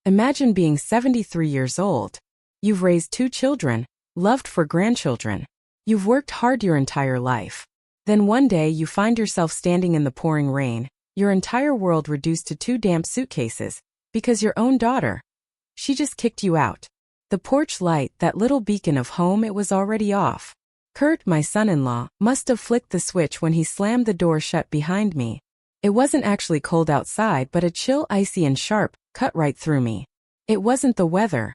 Imagine being 73 years old. You've raised 2 children, loved for grandchildren. You've worked hard your entire life. Then one day you find yourself standing in the pouring rain, your entire world reduced to 2 damp suitcases, because your own daughter, she just kicked you out. The porch light, that little beacon of home, it was already off. Kurt, my son-in-law, must have flicked the switch when he slammed the door shut behind me. It wasn't actually cold outside, but a chill, icy and sharp, cut right through me. It wasn't the weather.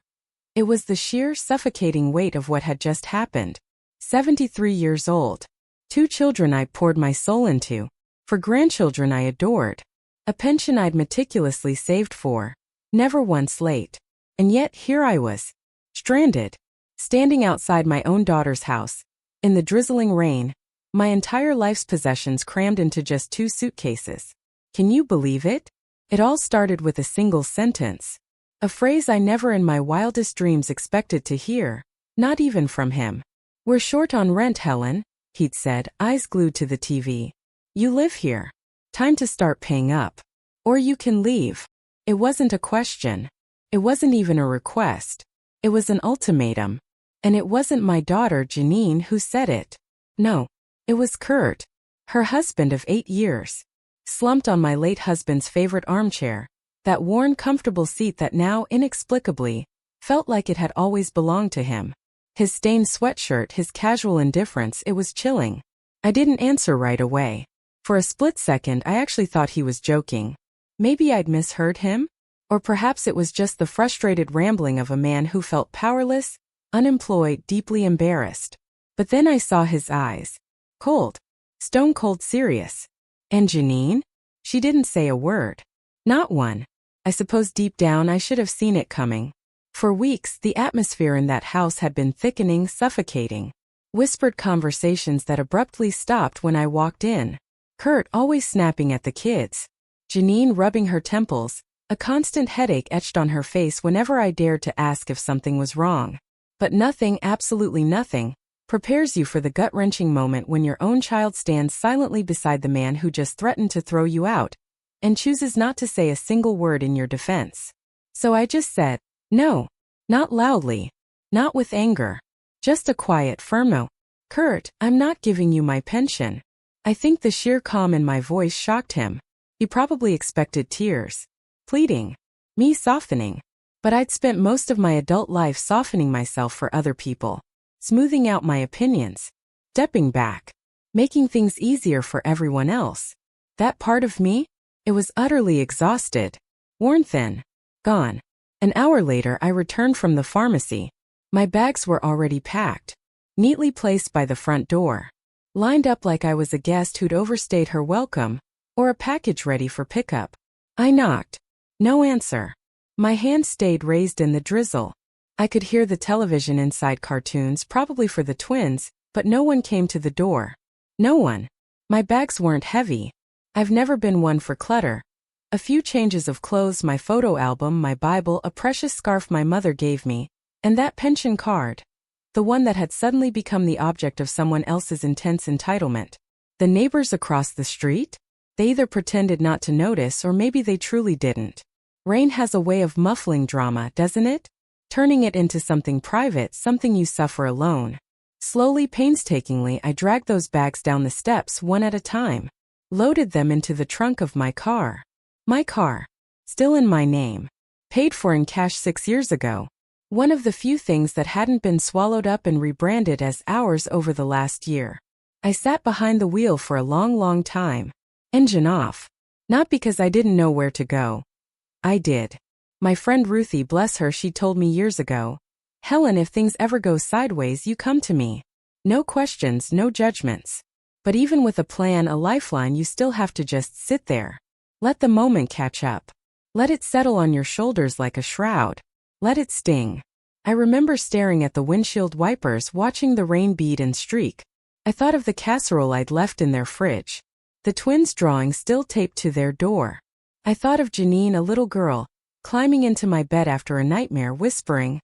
It was the sheer, suffocating weight of what had just happened. 73 years old. 2 children I'd poured my soul into. 4 grandchildren I adored. A pension I'd meticulously saved for. Never once late. And yet here I was. Stranded. Standing outside my own daughter's house. In the drizzling rain. My entire life's possessions crammed into just 2 suitcases. Can you believe it? It all started with a single sentence. A phrase I never in my wildest dreams expected to hear. Not even from him. "We're short on rent, Helen," he'd said, eyes glued to the TV. "You live here. Time to start paying up. Or you can leave." It wasn't a question. It wasn't even a request. It was an ultimatum. And it wasn't my daughter Janine who said it. No. It was Kurt, her husband of 8 years. Slumped on my late husband's favorite armchair. That worn, comfortable seat that now, inexplicably, felt like it had always belonged to him. His stained sweatshirt, his casual indifference, it was chilling. I didn't answer right away. For a split second I actually thought he was joking. Maybe I'd misheard him? Or perhaps it was just the frustrated rambling of a man who felt powerless, unemployed, deeply embarrassed. But then I saw his eyes. Cold. Stone cold serious. And Janine? She didn't say a word. Not one. I suppose deep down I should have seen it coming. For weeks, the atmosphere in that house had been thickening, suffocating. Whispered conversations that abruptly stopped when I walked in. Kurt always snapping at the kids. Janine rubbing her temples, a constant headache etched on her face whenever I dared to ask if something was wrong. But nothing, absolutely nothing, prepares you for the gut-wrenching moment when your own child stands silently beside the man who just threatened to throw you out, and chooses not to say a single word in your defense. So I just said, no. Not loudly. Not with anger. Just a quiet, firm no. "Kurt, I'm not giving you my pension." I think the sheer calm in my voice shocked him. He probably expected tears. Pleading. Me softening. But I'd spent most of my adult life softening myself for other people. Smoothing out my opinions. Stepping back. Making things easier for everyone else. That part of me? It was utterly exhausted. Worn thin. Gone. An hour later I returned from the pharmacy. My bags were already packed. Neatly placed by the front door. Lined up like I was a guest who'd overstayed her welcome, or a package ready for pickup. I knocked. No answer. My hand stayed raised in the drizzle. I could hear the television inside cartoons, probably for the twins, but no one came to the door. No one. My bags weren't heavy. I've never been one for clutter. A few changes of clothes, my photo album, my Bible, a precious scarf my mother gave me, and that pension card. The one that had suddenly become the object of someone else's intense entitlement. The neighbors across the street? They either pretended not to notice or maybe they truly didn't. Rain has a way of muffling drama, doesn't it? Turning it into something private, something you suffer alone. Slowly, painstakingly, I dragged those bags down the steps one at a time. Loaded them into the trunk of my car. My car. Still in my name. Paid for in cash 6 years ago. One of the few things that hadn't been swallowed up and rebranded as ours over the last year. I sat behind the wheel for a long, long time. Engine off. Not because I didn't know where to go. I did. My friend Ruthie, bless her, she told me years ago, "Helen, if things ever go sideways, you come to me. No questions, no judgments. But even with a plan, a lifeline, you still have to just sit there. Let the moment catch up. Let it settle on your shoulders like a shroud. Let it sting." I remember staring at the windshield wipers, watching the rain bead and streak. I thought of the casserole I'd left in their fridge. The twins' drawing still taped to their door. I thought of Janine, a little girl, climbing into my bed after a nightmare, whispering,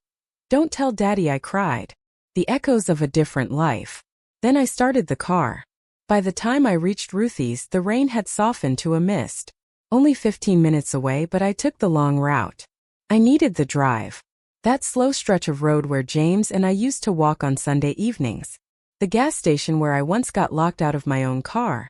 "Don't tell Daddy I cried." The echoes of a different life. Then I started the car. By the time I reached Ruthie's, the rain had softened to a mist. Only 15 minutes away, but I took the long route. I needed the drive. That slow stretch of road where James and I used to walk on Sunday evenings. The gas station where I once got locked out of my own car.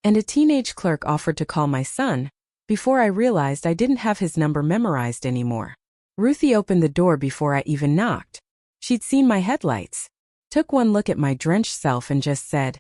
And a teenage clerk offered to call my son, before I realized I didn't have his number memorized anymore. Ruthie opened the door before I even knocked. She'd seen my headlights, took one look at my drenched self and just said,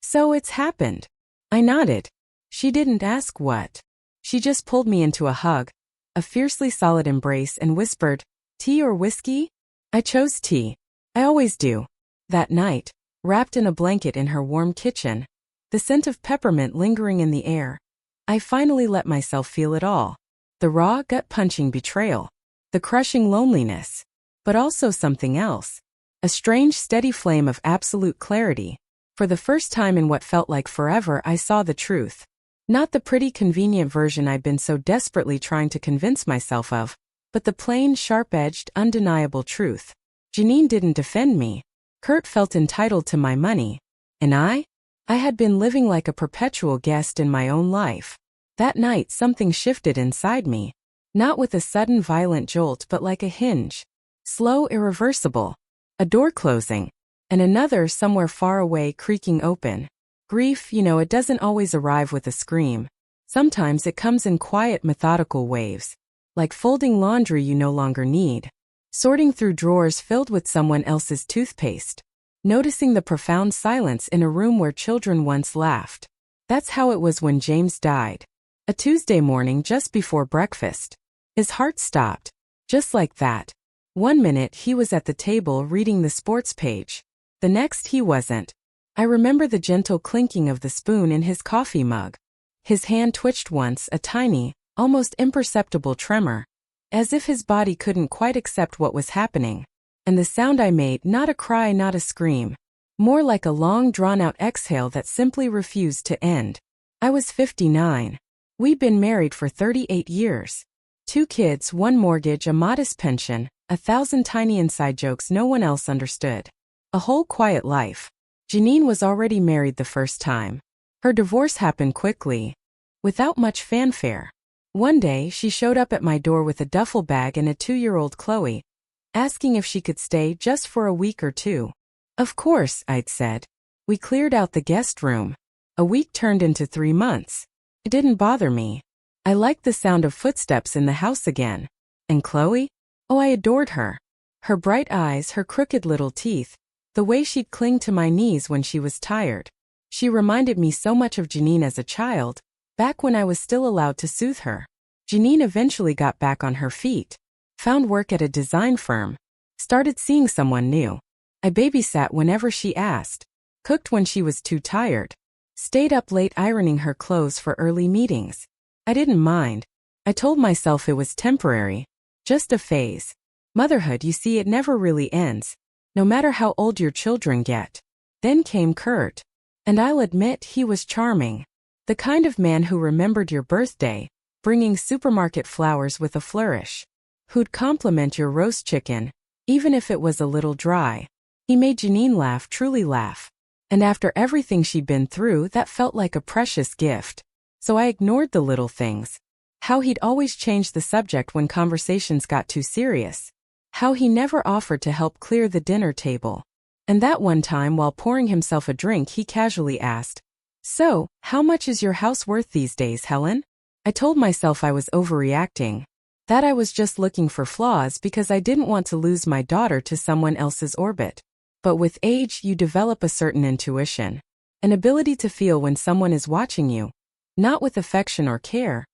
"So it's happened." I nodded. She didn't ask what. She just pulled me into a hug, a fiercely solid embrace, and whispered, "Tea or whiskey?" I chose tea. I always do. That night, wrapped in a blanket in her warm kitchen, the scent of peppermint lingering in the air, I finally let myself feel it all. The raw, gut-punching betrayal. The crushing loneliness. But also something else. A strange, steady flame of absolute clarity. For the first time in what felt like forever, I saw the truth. Not the pretty, convenient version I'd been so desperately trying to convince myself of, but the plain, sharp-edged, undeniable truth. Janine didn't defend me. Kurt felt entitled to my money. And I had been living like a perpetual guest in my own life. That night something shifted inside me. Not with a sudden violent jolt but like a hinge. Slow, irreversible. A door closing. And another somewhere far away creaking open. Grief, it doesn't always arrive with a scream. Sometimes it comes in quiet, methodical waves. Like folding laundry you no longer need. Sorting through drawers filled with someone else's toothpaste. Noticing the profound silence in a room where children once laughed. That's how it was when James died. A Tuesday morning just before breakfast. His heart stopped. Just like that. 1 minute he was at the table reading the sports page. The next he wasn't. I remember the gentle clinking of the spoon in his coffee mug. His hand twitched once, a tiny, almost imperceptible tremor. As if his body couldn't quite accept what was happening. And the sound I made, not a cry, not a scream. More like a long drawn-out exhale that simply refused to end. I was 59. We'd been married for 38 years. 2 kids, 1 mortgage, a modest pension, 1,000 tiny inside jokes no one else understood. A whole quiet life. Janine was already married the first time. Her divorce happened quickly. Without much fanfare. One day she showed up at my door with a duffel bag and a 2-year-old Chloe, asking if she could stay just for a week or 2. Of course, I'd said. We cleared out the guest room. A week turned into 3 months. It didn't bother me. I liked the sound of footsteps in the house again. And Chloe? Oh, I adored her. Her bright eyes, her crooked little teeth, the way she'd cling to my knees when she was tired. She reminded me so much of Janine as a child, back when I was still allowed to soothe her. Janine eventually got back on her feet, found work at a design firm, started seeing someone new. I babysat whenever she asked, cooked when she was too tired, stayed up late ironing her clothes for early meetings. I didn't mind. I told myself it was temporary, just a phase. Motherhood, you see, it never really ends, no matter how old your children get. Then came Kurt. And I'll admit he was charming. The kind of man who remembered your birthday, bringing supermarket flowers with a flourish. Who'd compliment your roast chicken, even if it was a little dry. He made Janine laugh, truly laugh. And after everything she'd been through, that felt like a precious gift. So I ignored the little things. How he'd always change the subject when conversations got too serious. How he never offered to help clear the dinner table. And that one time while pouring himself a drink he casually asked, "So, how much is your house worth these days, Helen?" I told myself I was overreacting. That I was just looking for flaws because I didn't want to lose my daughter to someone else's orbit. But with age you develop a certain intuition. An ability to feel when someone is watching you. Not with affection or care,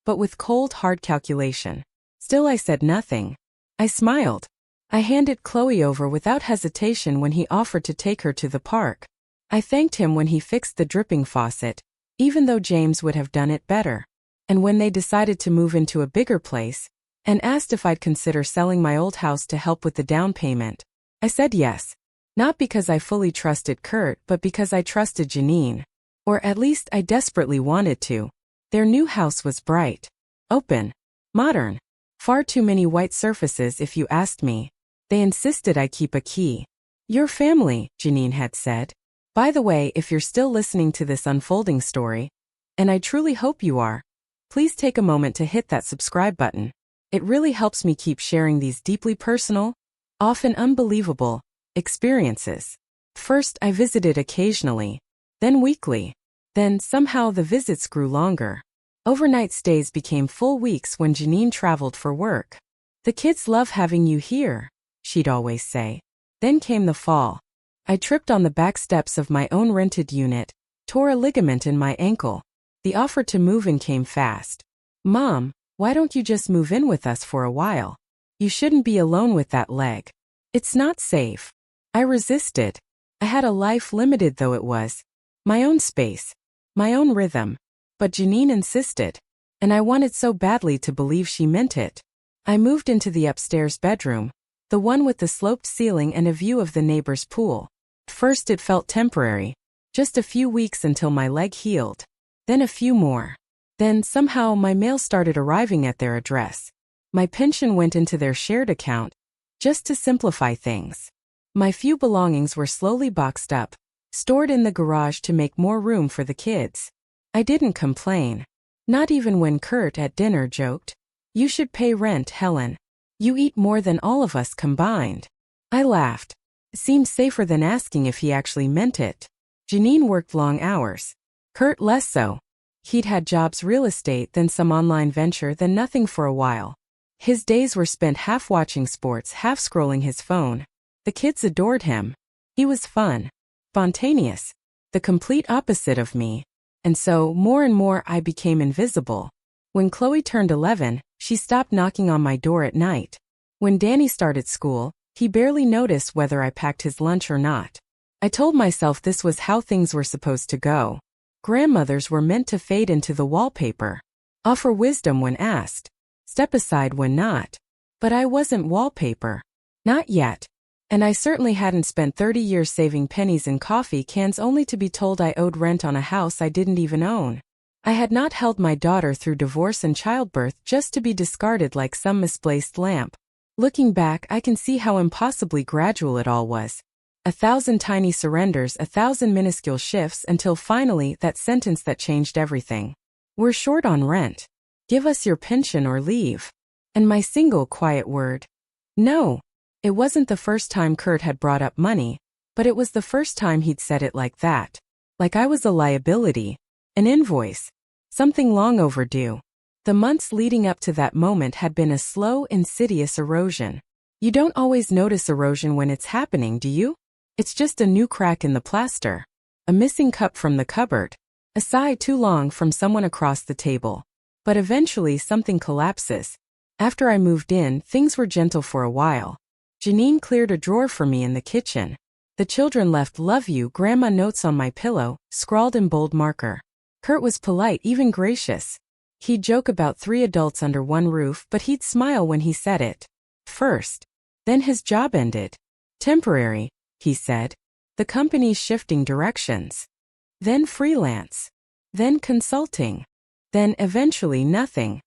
but with cold, hard calculation. Still I said nothing. I smiled. I handed Chloe over without hesitation when he offered to take her to the park. I thanked him when he fixed the dripping faucet, even though James would have done it better. And when they decided to move into a bigger place, and asked if I'd consider selling my old house to help with the down payment, I said yes. Not because I fully trusted Kurt, but because I trusted Janine. Or at least I desperately wanted to. Their new house was bright, open, modern. Far too many white surfaces if you asked me. They insisted I keep a key. "Your family," Janine had said. By the way, if you're still listening to this unfolding story, and I truly hope you are, please take a moment to hit that subscribe button. It really helps me keep sharing these deeply personal, often unbelievable, experiences. First, I visited occasionally, then weekly. Then, somehow the visits grew longer. Overnight stays became full weeks when Janine traveled for work. "The kids love having you here," she'd always say. Then came the fall. I tripped on the back steps of my own rented unit, tore a ligament in my ankle. The offer to move in came fast. "Mom, why don't you just move in with us for a while? You shouldn't be alone with that leg. It's not safe." I resisted. I had a life, limited though it was. My own space. My own rhythm. But Janine insisted. And I wanted so badly to believe she meant it. I moved into the upstairs bedroom, the one with the sloped ceiling and a view of the neighbor's pool. First it felt temporary. Just a few weeks until my leg healed. Then a few more. Then somehow my mail started arriving at their address. My pension went into their shared account, just to simplify things. My few belongings were slowly boxed up, stored in the garage to make more room for the kids. I didn't complain. Not even when Kurt at dinner joked, "You should pay rent, Helen. You eat more than all of us combined." I laughed. It seemed safer than asking if he actually meant it. Janine worked long hours. Kurt less so. He'd had jobs, real estate, then some online venture, then nothing for a while. His days were spent half watching sports, half scrolling his phone. The kids adored him. He was fun. Spontaneous. The complete opposite of me. And so, more and more, I became invisible. When Chloe turned 11, she stopped knocking on my door at night. When Danny started school, he barely noticed whether I packed his lunch or not. I told myself this was how things were supposed to go. Grandmothers were meant to fade into the wallpaper. Offer wisdom when asked. Step aside when not. But I wasn't wallpaper. Not yet. And I certainly hadn't spent 30 years saving pennies in coffee cans only to be told I owed rent on a house I didn't even own. I had not held my daughter through divorce and childbirth just to be discarded like some misplaced lamp. Looking back, I can see how impossibly gradual it all was. 1,000 tiny surrenders, 1,000 minuscule shifts until finally that sentence that changed everything. "We're short on rent. Give us your pension or leave." And my single quiet word. No. It wasn't the first time Kurt had brought up money, but it was the first time he'd said it like that. Like I was a liability. An invoice. Something long overdue. The months leading up to that moment had been a slow, insidious erosion. You don't always notice erosion when it's happening, do you? It's just a new crack in the plaster. A missing cup from the cupboard. A sigh too long from someone across the table. But eventually something collapses. After I moved in, things were gentle for a while. Janine cleared a drawer for me in the kitchen. The children left "Love you, Grandma" notes on my pillow, scrawled in bold marker. Kurt was polite, even gracious. He'd joke about 3 adults under one roof, but he'd smile when he said it. First. Then his job ended. "Temporary," he said. "The company's shifting directions." Then freelance. Then consulting. Then eventually nothing.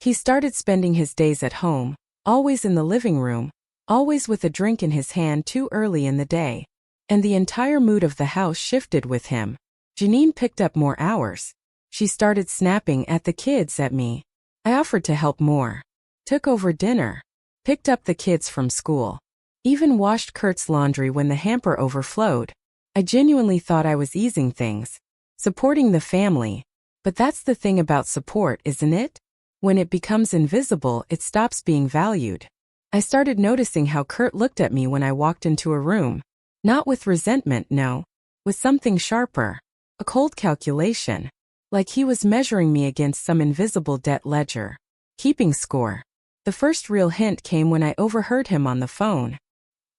He started spending his days at home, always in the living room, always with a drink in his hand too early in the day. And the entire mood of the house shifted with him. Janine picked up more hours. She started snapping at the kids at me. I offered to help more. Took over dinner. Picked up the kids from school. Even washed Kurt's laundry when the hamper overflowed. I genuinely thought I was easing things. Supporting the family. But that's the thing about support, isn't it? When it becomes invisible, it stops being valued. I started noticing how Kurt looked at me when I walked into a room. Not with resentment, no. With something sharper. A cold calculation. Like he was measuring me against some invisible debt ledger. Keeping score. The first real hint came when I overheard him on the phone.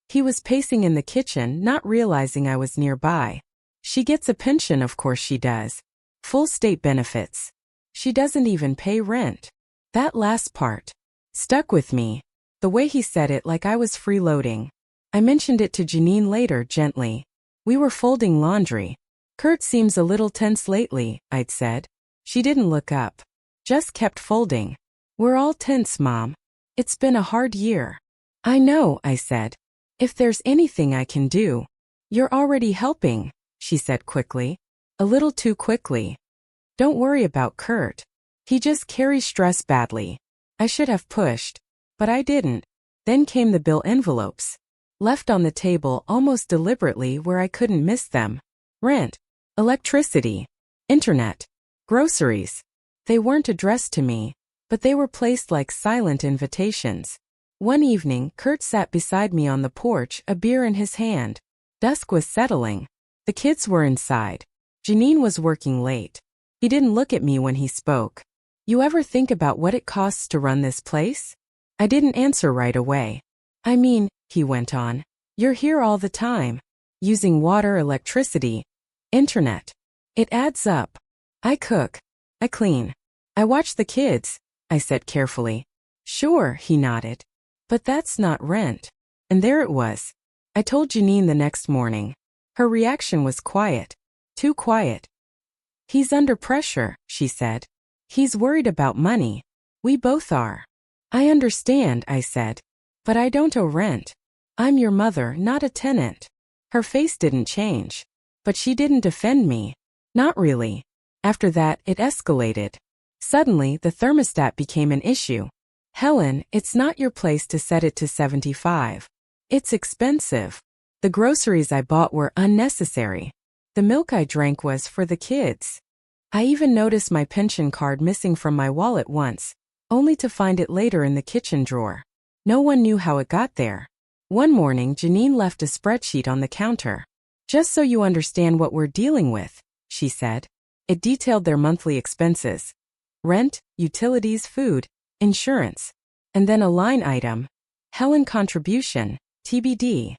He was pacing in the kitchen, not realizing I was nearby. "She gets a pension, of course she does. Full state benefits. She doesn't even pay rent." That last part stuck with me. The way he said it, like I was freeloading. I mentioned it to Janine later, gently. We were folding laundry. "Kurt seems a little tense lately," I'd said. She didn't look up. Just kept folding. "We're all tense, Mom. It's been a hard year." "I know," I said. "If there's anything I can do." "You're already helping," she said quickly. A little too quickly. "Don't worry about Kurt. He just carries stress badly. I should have pushed. But I didn't. Then came the bill envelopes. Left on the table almost deliberately where I couldn't miss them. Rent. Electricity. Internet. Groceries. They weren't addressed to me, but they were placed like silent invitations. One evening, Kurt sat beside me on the porch, a beer in his hand. Dusk was settling. The kids were inside. Janine was working late. He didn't look at me when he spoke. You ever think about what it costs to run this place? I didn't answer right away. I mean, he went on, you're here all the time. Using water, electricity, internet. It adds up. I cook. I clean. I watch the kids, I said carefully. Sure, he nodded. But that's not rent. And there it was. I told Janine the next morning. Her reaction was quiet. Too quiet. He's under pressure, she said. He's worried about money. We both are. I understand, I said. But I don't owe rent. I'm your mother, not a tenant. Her face didn't change. But she didn't defend me. Not really. After that, it escalated. Suddenly, the thermostat became an issue. Helen, it's not your place to set it to 75. It's expensive. The groceries I bought were unnecessary. The milk I drank was for the kids. I even noticed my pension card missing from my wallet once, only to find it later in the kitchen drawer. No one knew how it got there. One morning, Janine left a spreadsheet on the counter. Just so you understand what we're dealing with, she said. It detailed their monthly expenses. Rent, utilities, food, insurance. And then a line item. Helen contribution, TBD.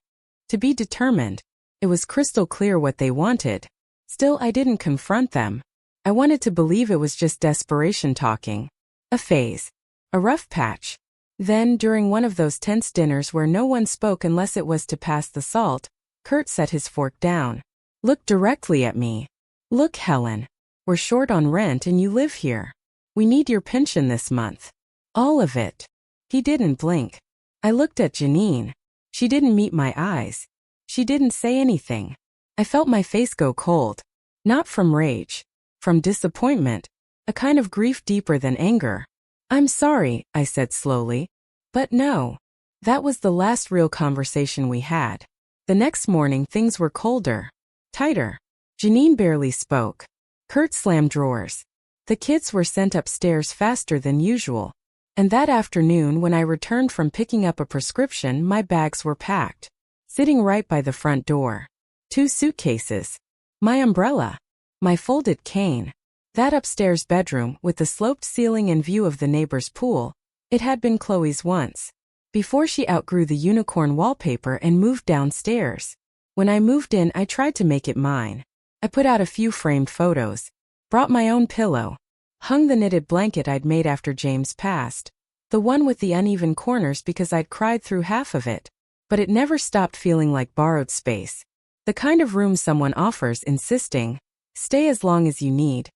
To be determined. It was crystal clear what they wanted. Still, I didn't confront them. I wanted to believe it was just desperation talking. A phase. A rough patch. Then, during one of those tense dinners where no one spoke unless it was to pass the salt, Kurt set his fork down. Looked directly at me. Look, Helen. We're short on rent and you live here. We need your pension this month. All of it. He didn't blink. I looked at Janine. She didn't meet my eyes. She didn't say anything. I felt my face go cold. Not from rage. From disappointment. A kind of grief deeper than anger. I'm sorry, I said slowly. But no. That was the last real conversation we had. The next morning things were colder. Tighter. Janine barely spoke. Kurt slammed drawers. The kids were sent upstairs faster than usual. And that afternoon when I returned from picking up a prescription, my bags were packed. Sitting right by the front door. 2 suitcases. My umbrella. My folded cane. That upstairs bedroom, with the sloped ceiling and view of the neighbor's pool, it had been Chloe's once. Before she outgrew the unicorn wallpaper and moved downstairs. When I moved in, I tried to make it mine. I put out a few framed photos. Brought my own pillow. Hung the knitted blanket I'd made after James passed. The one with the uneven corners because I'd cried through half of it. But it never stopped feeling like borrowed space. The kind of room someone offers, insisting, stay as long as you need.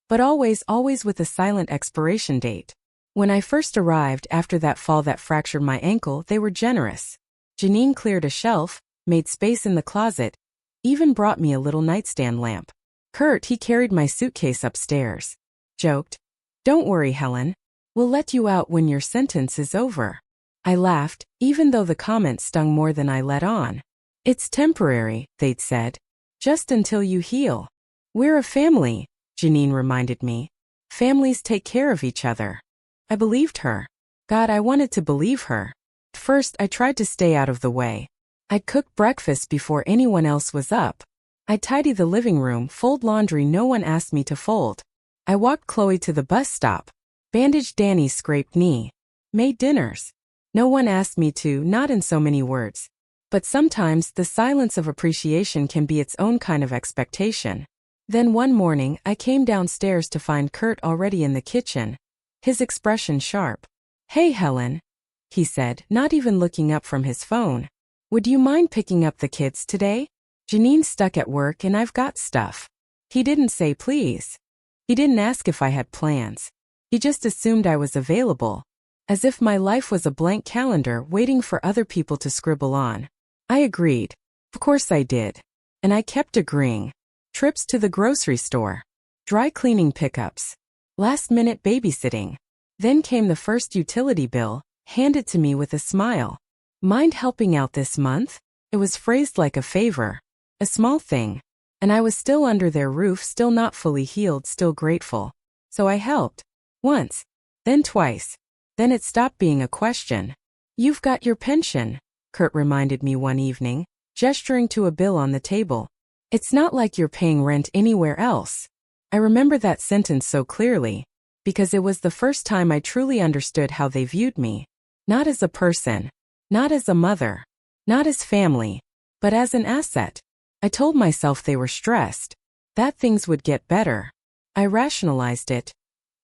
But always with a silent expiration date. When I first arrived after that fall that fractured my ankle, they were generous. Janine cleared a shelf, made space in the closet, even brought me a little nightstand lamp. Kurt, he carried my suitcase upstairs. Joked, don't worry, Helen. We'll let you out when your sentence is over. I laughed, even though the comment stung more than I let on. It's temporary, they'd said. Just until you heal. We're a family, Janine reminded me. Families take care of each other. I believed her. God, I wanted to believe her. First, I tried to stay out of the way. I'd cook breakfast before anyone else was up. I'd tidy the living room, fold laundry no one asked me to fold. I walked Chloe to the bus stop. Bandaged Danny's scraped knee. Made dinners. No one asked me to, not in so many words. But sometimes the silence of appreciation can be its own kind of expectation. Then one morning, I came downstairs to find Kurt already in the kitchen. His expression sharp. Hey, Helen, he said, not even looking up from his phone. Would you mind picking up the kids today? Janine's stuck at work and I've got stuff. He didn't say please. He didn't ask if I had plans. He just assumed I was available. As if my life was a blank calendar waiting for other people to scribble on. I agreed. Of course I did. And I kept agreeing. Trips to the grocery store. Dry cleaning pickups. Last-minute babysitting. Then came the first utility bill, handed to me with a smile. Mind helping out this month? It was phrased like a favor. A small thing. And I was still under their roof, still not fully healed, still grateful. So I helped. Once. Then twice. Then it stopped being a question. You've got your pension, Kurt reminded me one evening, gesturing to a bill on the table. It's not like you're paying rent anywhere else. I remember that sentence so clearly, because it was the first time I truly understood how they viewed me. Not as a person, not as a mother, not as family, but as an asset. I told myself they were stressed, that things would get better. I rationalized it.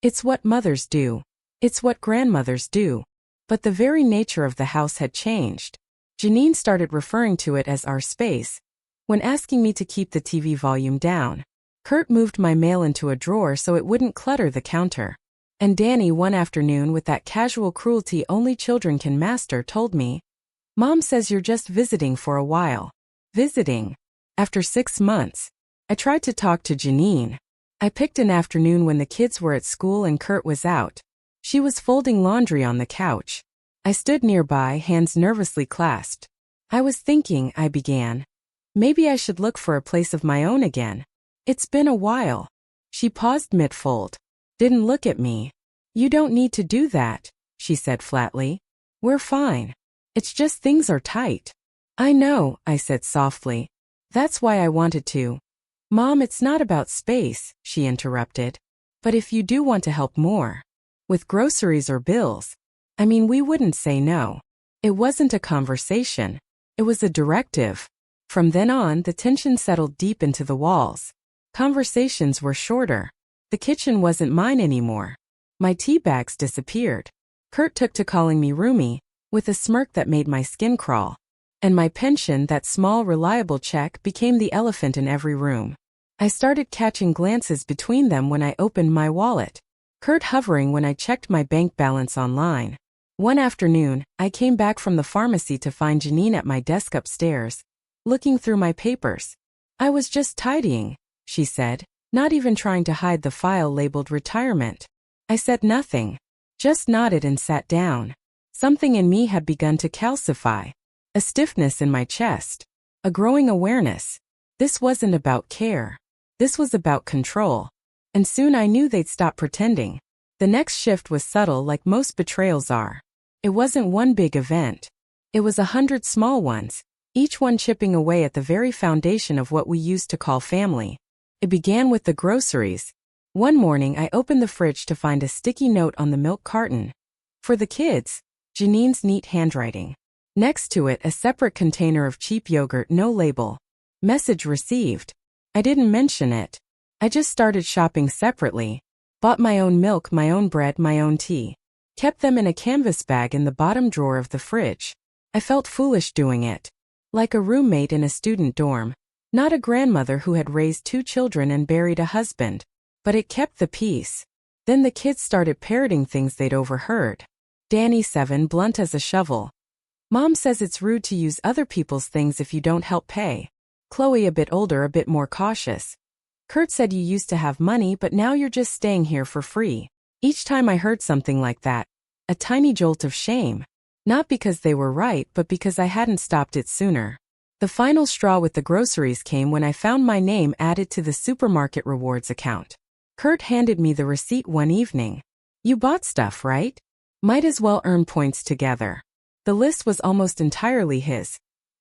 It's what mothers do. It's what grandmothers do. But the very nature of the house had changed. Janine started referring to it as our space. When asking me to keep the TV volume down, Kurt moved my mail into a drawer so it wouldn't clutter the counter. And Danny, one afternoon with that casual cruelty only children can master, told me, "Mom says you're just visiting for a while." Visiting. After 6 months. I tried to talk to Janine. I picked an afternoon when the kids were at school and Kurt was out. She was folding laundry on the couch. I stood nearby, hands nervously clasped. I was thinking, I began. Maybe I should look for a place of my own again. It's been a while. She paused mid-fold. Didn't look at me. You don't need to do that, she said flatly. We're fine. It's just things are tight. I know, I said softly. That's why I wanted to. Mom, it's not about space, she interrupted. But if you do want to help more, with groceries or bills, I mean, we wouldn't say no. It wasn't a conversation. It was a directive. From then on, the tension settled deep into the walls. Conversations were shorter. The kitchen wasn't mine anymore. My tea bags disappeared. Kurt took to calling me roomie, with a smirk that made my skin crawl. And my pension, that small, reliable check, became the elephant in every room. I started catching glances between them when I opened my wallet. Kurt hovering when I checked my bank balance online. One afternoon, I came back from the pharmacy to find Janine at my desk upstairs, looking through my papers. I was just tidying, she said, not even trying to hide the file labeled retirement. I said nothing, just nodded and sat down. Something in me had begun to calcify. A stiffness in my chest. A growing awareness. This wasn't about care. This was about control. And soon I knew they'd stop pretending. The next shift was subtle, like most betrayals are. It wasn't one big event. It was 100 small ones, each one chipping away at the very foundation of what we used to call family. It began with the groceries. One morning I opened the fridge to find a sticky note on the milk carton. For the kids, Janine's neat handwriting. Next to it, a separate container of cheap yogurt, no label. Message received. I didn't mention it. I just started shopping separately. Bought my own milk, my own bread, my own tea. Kept them in a canvas bag in the bottom drawer of the fridge. I felt foolish doing it. Like a roommate in a student dorm. Not a grandmother who had raised 2 children and buried a husband. But it kept the peace. Then the kids started parroting things they'd overheard. Danny, 7, blunt as a shovel. Mom says it's rude to use other people's things if you don't help pay. Chloe, a bit older, a bit more cautious. Kurt said you used to have money, but now you're just staying here for free. Each time I heard something like that, a tiny jolt of shame. Not because they were right, but because I hadn't stopped it sooner. The final straw with the groceries came when I found my name added to the supermarket rewards account. Kurt handed me the receipt one evening. You bought stuff, right? Might as well earn points together. The list was almost entirely his.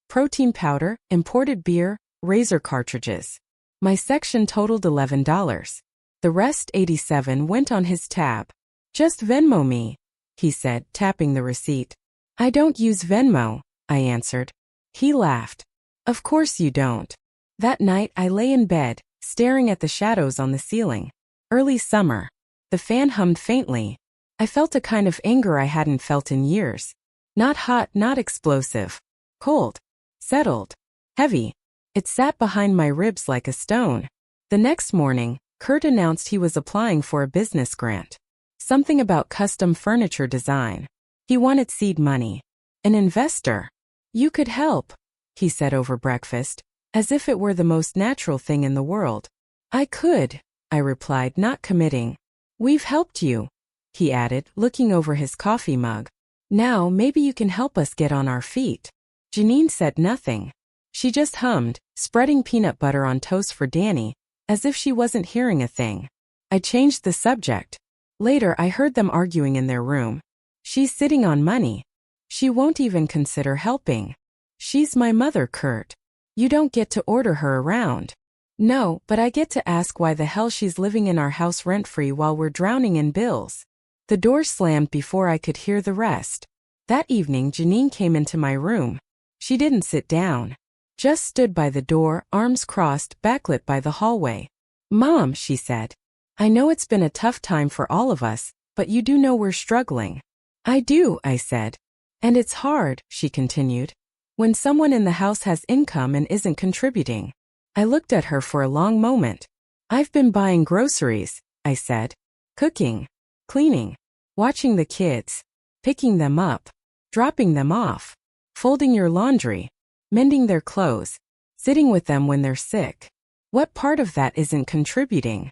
Protein powder, imported beer, razor cartridges. My section totaled $11. The rest, $87, went on his tab. Just Venmo me, he said, tapping the receipt. I don't use Venmo, I answered. He laughed. Of course you don't. That night I lay in bed, staring at the shadows on the ceiling. Early summer. The fan hummed faintly. I felt a kind of anger I hadn't felt in years. Not hot, not explosive. Cold. Settled. Heavy. It sat behind my ribs like a stone. The next morning, Kurt announced he was applying for a business grant. Something about custom furniture design. He wanted seed money. An investor. You could help, he said over breakfast, as if it were the most natural thing in the world. I could, I replied, not committing. We've helped you. he added, looking over his coffee mug. Now maybe you can help us get on our feet. Janine said nothing. She just hummed, spreading peanut butter on toast for Danny, as if she wasn't hearing a thing. I changed the subject. Later I heard them arguing in their room. She's sitting on money. She won't even consider helping. She's my mother, Kurt. You don't get to order her around. No, but I get to ask why the hell she's living in our house rent-free while we're drowning in bills. The door slammed before I could hear the rest. That evening Janine came into my room. She didn't sit down. Just stood by the door, arms crossed, backlit by the hallway. Mom, she said. I know it's been a tough time for all of us, but you do know we're struggling. I do, I said. And it's hard, she continued, when someone in the house has income and isn't contributing. I looked at her for a long moment. I've been buying groceries, I said. Cooking, cleaning, watching the kids, picking them up, dropping them off, folding your laundry, mending their clothes, sitting with them when they're sick. What part of that isn't contributing?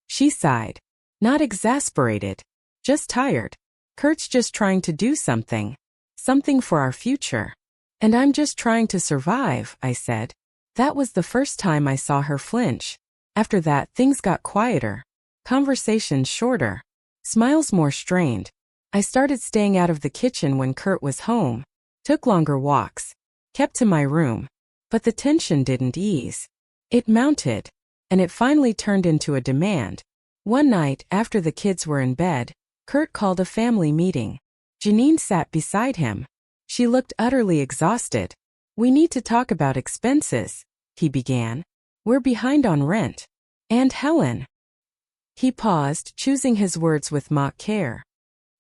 She sighed. Not exasperated, just tired. Kurt's just trying to do something. Something for our future. And I'm just trying to survive, I said. That was the first time I saw her flinch. After that, things got quieter. Conversations shorter. Smiles more strained. I started staying out of the kitchen when Kurt was home. Took longer walks. Kept to my room. But the tension didn't ease. It mounted. And it finally turned into a demand. One night, after the kids were in bed, Kurt called a family meeting. Janine sat beside him. She looked utterly exhausted. We need to talk about expenses, he began. We're behind on rent. And Helen. He paused, choosing his words with mock care.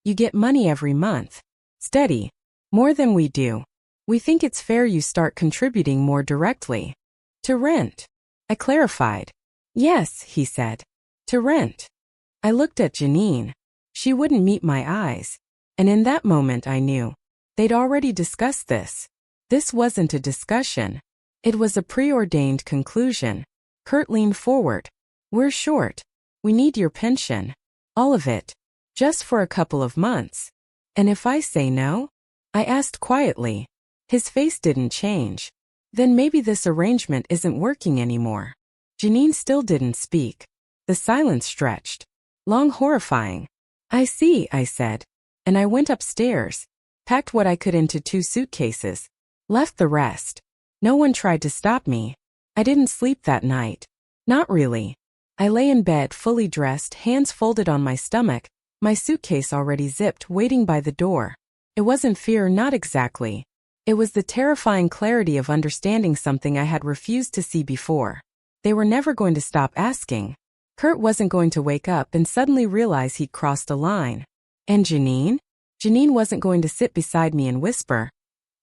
You get money every month. Steady. More than we do. We think it's fair you start contributing more directly. To rent. I clarified. Yes, he said. To rent. I looked at Janine. She wouldn't meet my eyes. And in that moment I knew. They'd already discussed this. This wasn't a discussion. It was a preordained conclusion. Kurt leaned forward. We're short. We need your pension. All of it. Just for a couple of months. And if I say no? I asked quietly. His face didn't change. Then maybe this arrangement isn't working anymore. Janine still didn't speak. The silence stretched. Long, horrifying. I see, I said. And I went upstairs. Packed what I could into 2 suitcases. Left the rest. No one tried to stop me. I didn't sleep that night. Not really. I lay in bed fully dressed, hands folded on my stomach, my suitcase already zipped, waiting by the door. It wasn't fear, not exactly. It was the terrifying clarity of understanding something I had refused to see before. They were never going to stop asking. Kurt wasn't going to wake up and suddenly realize he'd crossed a line. And Janine? Janine wasn't going to sit beside me and whisper,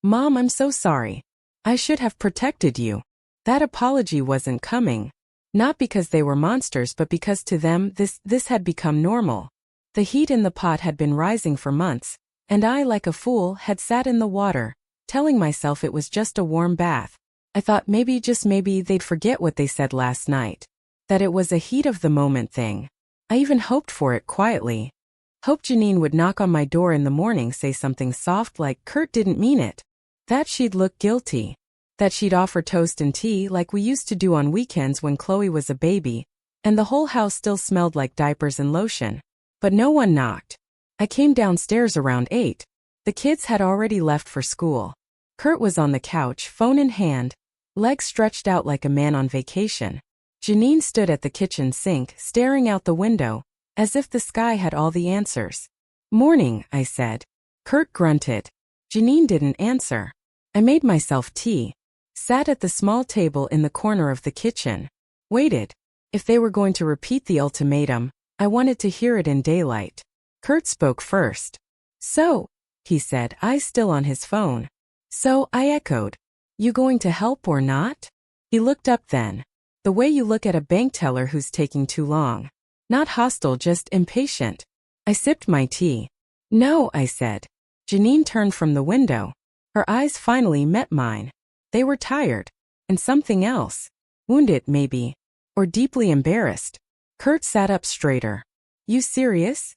Mom, I'm so sorry. I should have protected you. That apology wasn't coming. Not because they were monsters, but because to them this had become normal. The heat in the pot had been rising for months, and I, like a fool, had sat in the water, telling myself it was just a warm bath. I thought maybe, just maybe, they'd forget what they said last night. That it was a heat-of-the-moment thing. I even hoped for it quietly. Hoped Janine would knock on my door in the morning, say something soft like Kurt didn't mean it. That she'd look guilty. That she'd offer toast and tea like we used to do on weekends when Chloe was a baby, and the whole house still smelled like diapers and lotion. But no one knocked. I came downstairs around 8. The kids had already left for school. Kurt was on the couch, phone in hand, legs stretched out like a man on vacation. Janine stood at the kitchen sink, staring out the window, as if the sky had all the answers. Morning, I said. Kurt grunted. Janine didn't answer. I made myself tea. Sat at the small table in the corner of the kitchen. Waited. If they were going to repeat the ultimatum, I wanted to hear it in daylight. Kurt spoke first. So, he said, eyes still on his phone. So, I echoed. You going to help or not? He looked up then. The way you look at a bank teller who's taking too long. Not hostile, just impatient. I sipped my tea. No, I said. Janine turned from the window. Her eyes finally met mine. They were tired. And something else. Wounded, maybe. Or deeply embarrassed. Kurt sat up straighter. You serious?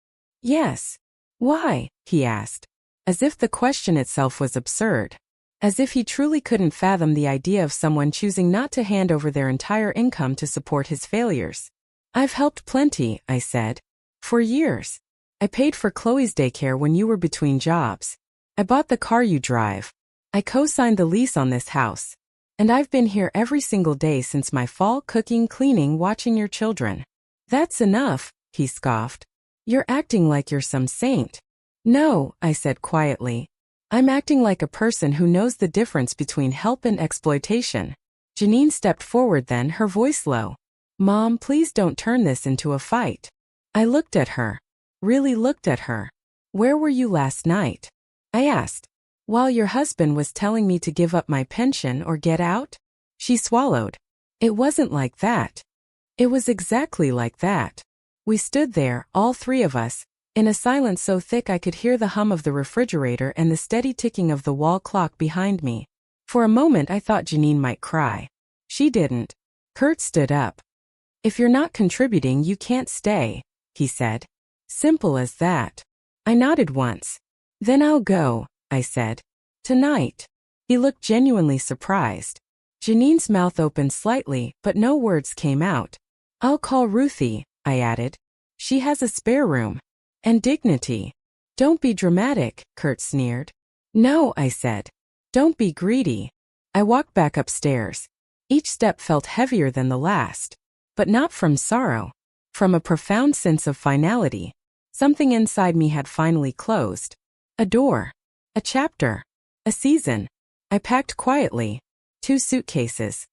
Yes. Why? He asked. As if the question itself was absurd. As if he truly couldn't fathom the idea of someone choosing not to hand over their entire income to support his failures. I've helped plenty, I said. For years. I paid for Chloe's daycare when you were between jobs. I bought the car you drive. I co-signed the lease on this house. And I've been here every single day since my fall, cooking, cleaning, watching your children. That's enough, he scoffed. You're acting like you're some saint. No, I said quietly. I'm acting like a person who knows the difference between help and exploitation. Janine stepped forward then, her voice low. Mom, please don't turn this into a fight. I looked at her. Really looked at her. Where were you last night? I asked. While your husband was telling me to give up my pension or get out? She swallowed. It wasn't like that. It was exactly like that. We stood there, all three of us, in a silence so thick I could hear the hum of the refrigerator and the steady ticking of the wall clock behind me. For a moment I thought Janine might cry. She didn't. Kurt stood up. If you're not contributing, you can't stay, he said. Simple as that. I nodded once. Then I'll go, I said. Tonight. He looked genuinely surprised. Janine's mouth opened slightly, but no words came out. I'll call Ruthie, I added. She has a spare room. And dignity. Don't be dramatic, Kurt sneered. No, I said. Don't be greedy. I walked back upstairs. Each step felt heavier than the last. But not from sorrow. From a profound sense of finality. Something inside me had finally closed. A door. A chapter. A season. I packed quietly. 2 suitcases.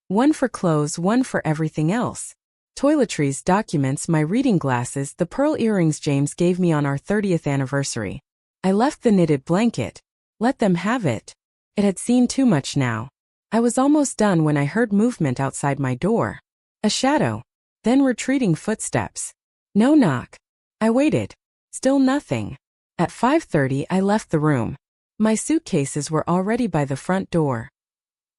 One for clothes, one for everything else. Toiletries, documents, my reading glasses, the pearl earrings James gave me on our 30th anniversary. I left the knitted blanket. Let them have it. It had seen too much now. I was almost done when I heard movement outside my door. A shadow. Then retreating footsteps. No knock. I waited. Still nothing. At 5:30 I left the room. My suitcases were already by the front door.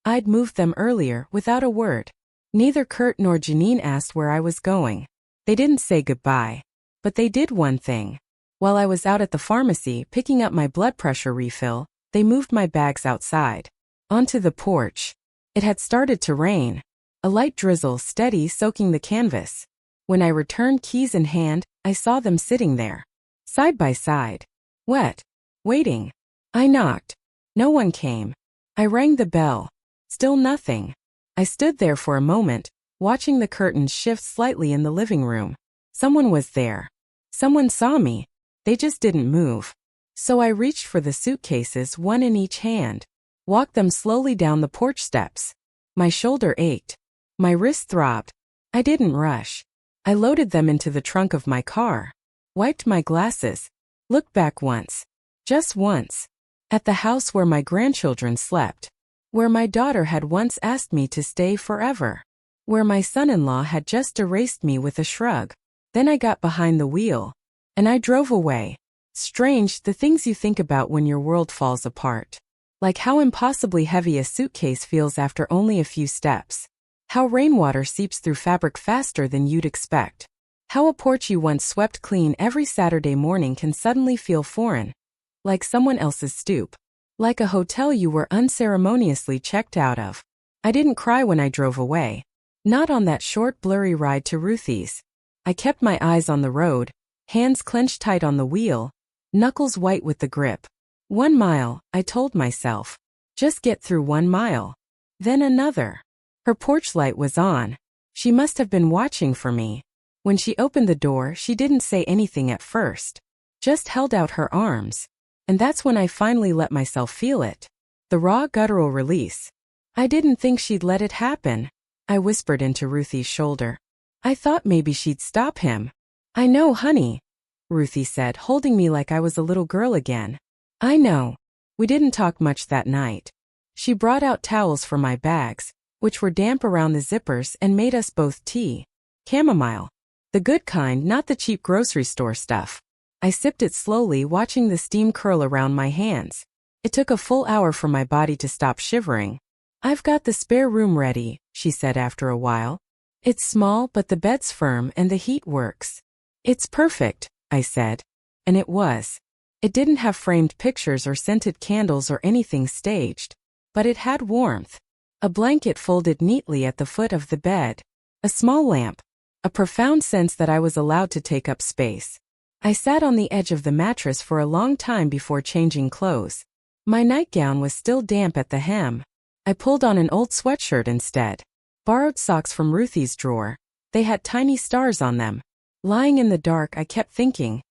I'd moved them earlier, without a word. Neither Kurt nor Janine asked where I was going. They didn't say goodbye. But they did one thing. While I was out at the pharmacy picking up my blood pressure refill, they moved my bags outside. Onto the porch. It had started to rain. A light drizzle steady soaking the canvas. When I returned keys in hand, I saw them sitting there. Side by side. Wet. Waiting. I knocked. No one came. I rang the bell. Still nothing. I stood there for a moment, watching the curtains shift slightly in the living room. Someone was there. Someone saw me. They just didn't move. So I reached for the suitcases, one in each hand. Walked them slowly down the porch steps. My shoulder ached. My wrist throbbed. I didn't rush. I loaded them into the trunk of my car. Wiped my glasses. Looked back once. Just once. At the house where my grandchildren slept. Where my daughter had once asked me to stay forever. Where my son-in-law had just erased me with a shrug. Then I got behind the wheel. And I drove away. Strange, the things you think about when your world falls apart. Like how impossibly heavy a suitcase feels after only a few steps. How rainwater seeps through fabric faster than you'd expect. How a porch you once swept clean every Saturday morning can suddenly feel foreign. Like someone else's stoop. Like a hotel you were unceremoniously checked out of. I didn't cry when I drove away. Not on that short, blurry ride to Ruthie's. I kept my eyes on the road, hands clenched tight on the wheel, knuckles white with the grip. 1 mile, I told myself. Just get through 1 mile. Then another. Her porch light was on. She must have been watching for me. When she opened the door, she didn't say anything at first. Just held out her arms. And that's when I finally let myself feel it. The raw guttural release. I didn't think she'd let it happen. I whispered into Ruthie's shoulder. I thought maybe she'd stop him. I know, honey, Ruthie said, holding me like I was a little girl again. I know. We didn't talk much that night. She brought out towels for my bags, which were damp around the zippers, and made us both tea. Chamomile. The good kind, not the cheap grocery store stuff. I sipped it slowly, watching the steam curl around my hands. It took a full hour for my body to stop shivering. I've got the spare room ready, she said after a while. It's small, but the bed's firm and the heat works. It's perfect, I said. And it was. It didn't have framed pictures or scented candles or anything staged, but it had warmth. A blanket folded neatly at the foot of the bed. A small lamp. A profound sense that I was allowed to take up space. I sat on the edge of the mattress for a long time before changing clothes. My nightgown was still damp at the hem. I pulled on an old sweatshirt instead. Borrowed socks from Ruthie's drawer. They had tiny stars on them. Lying in the dark, I kept thinking.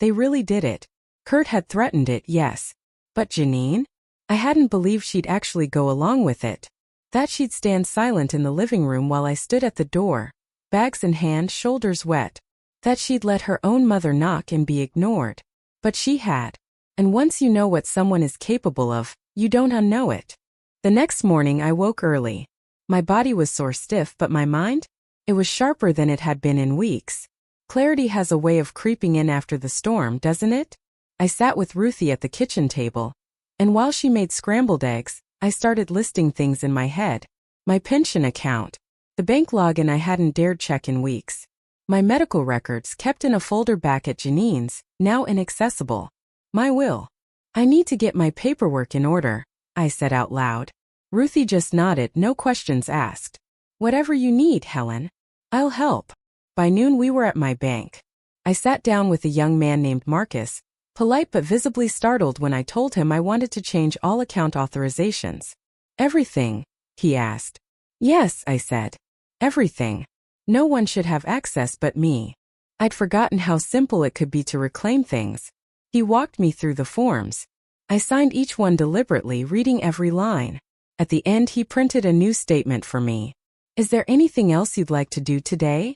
They really did it. Kurt had threatened it, yes. But Janine? I hadn't believed she'd actually go along with it. That she'd stand silent in the living room while I stood at the door, bags in hand, shoulders wet. That she'd let her own mother knock and be ignored. But she had. And once you know what someone is capable of, you don't unknow it. The next morning I woke early. My body was sore stiff, but my mind? It was sharper than it had been in weeks. Clarity has a way of creeping in after the storm, doesn't it? I sat with Ruthie at the kitchen table, and while she made scrambled eggs, I started listing things in my head. My pension account. The bank login I hadn't dared check in weeks. My medical records kept in a folder back at Janine's, now inaccessible. My will. I need to get my paperwork in order, I said out loud. Ruthie just nodded, no questions asked. Whatever you need, Helen. I'll help. By noon we were at my bank. I sat down with a young man named Marcus, polite but visibly startled when I told him I wanted to change all account authorizations. Everything? He asked. Yes, I said. Everything. No one should have access but me. I'd forgotten how simple it could be to reclaim things. He walked me through the forms. I signed each one deliberately, reading every line. At the end he printed a new statement for me. Is there anything else you'd like to do today?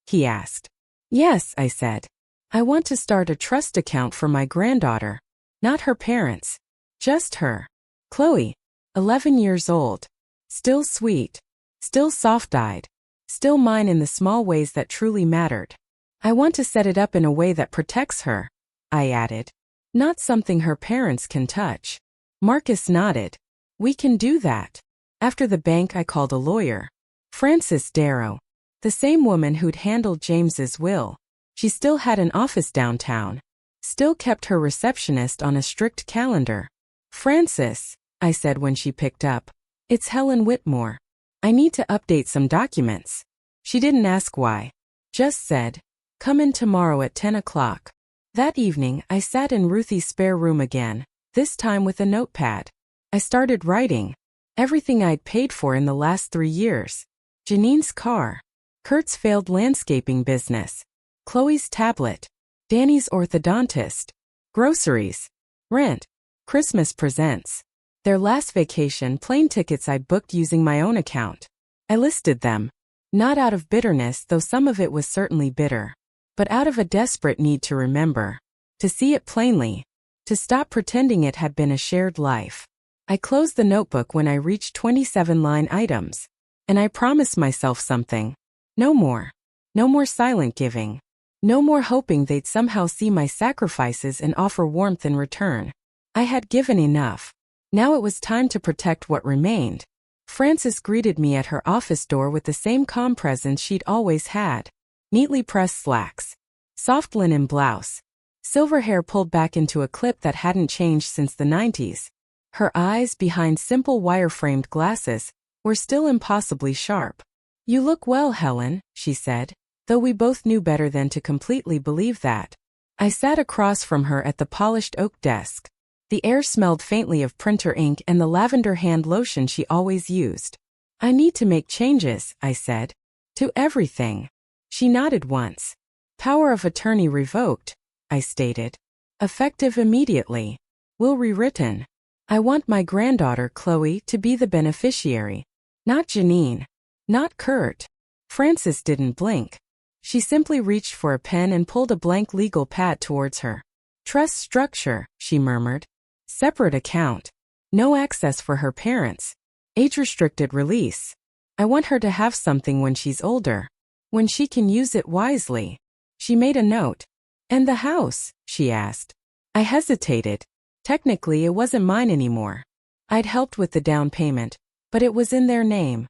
He asked. Yes, I said. I want to start a trust account for my granddaughter. Not her parents. Just her. Chloe. 11 years old. Still sweet. Still soft-eyed. Still mine in the small ways that truly mattered. I want to set it up in a way that protects her, I added. Not something her parents can touch. Marcus nodded. We can do that. After the bank I called a lawyer. Frances Darrow. The same woman who'd handled James's will. She still had an office downtown. Still kept her receptionist on a strict calendar. Frances, I said when she picked up. It's Helen Whitmore. I need to update some documents. She didn't ask why. Just said, come in tomorrow at 10 o'clock. That evening, I sat in Ruthie's spare room again, this time with a notepad. I started writing. Everything I'd paid for in the last 3 years. Janine's car. Kurt's failed landscaping business. Chloe's tablet. Danny's orthodontist. Groceries. Rent. Christmas presents. Their last vacation, plane tickets I'd booked using my own account. I listed them. Not out of bitterness, though some of it was certainly bitter. But out of a desperate need to remember. To see it plainly. To stop pretending it had been a shared life. I closed the notebook when I reached 27 line items. And I promised myself something. No more. No more silent giving. No more hoping they'd somehow see my sacrifices and offer warmth in return. I had given enough. Now it was time to protect what remained. Frances greeted me at her office door with the same calm presence she'd always had. Neatly pressed slacks. Soft linen blouse. Silver hair pulled back into a clip that hadn't changed since the 90s. Her eyes, behind simple wire-framed glasses, were still impossibly sharp. You look well, Helen, she said, though we both knew better than to completely believe that. I sat across from her at the polished oak desk. The air smelled faintly of printer ink and the lavender hand lotion she always used. I need to make changes, I said. To everything. She nodded once. Power of attorney revoked, I stated. Effective immediately. Will rewritten. I want my granddaughter, Chloe, to be the beneficiary. Not Janine. Not Kurt. Frances didn't blink. She simply reached for a pen and pulled a blank legal pad towards her. Trust structure, she murmured. Separate account. No access for her parents. Age-restricted release. I want her to have something when she's older. When she can use it wisely. She made a note. And the house? She asked. I hesitated. Technically, it wasn't mine anymore. I'd helped with the down payment, but it was in their name.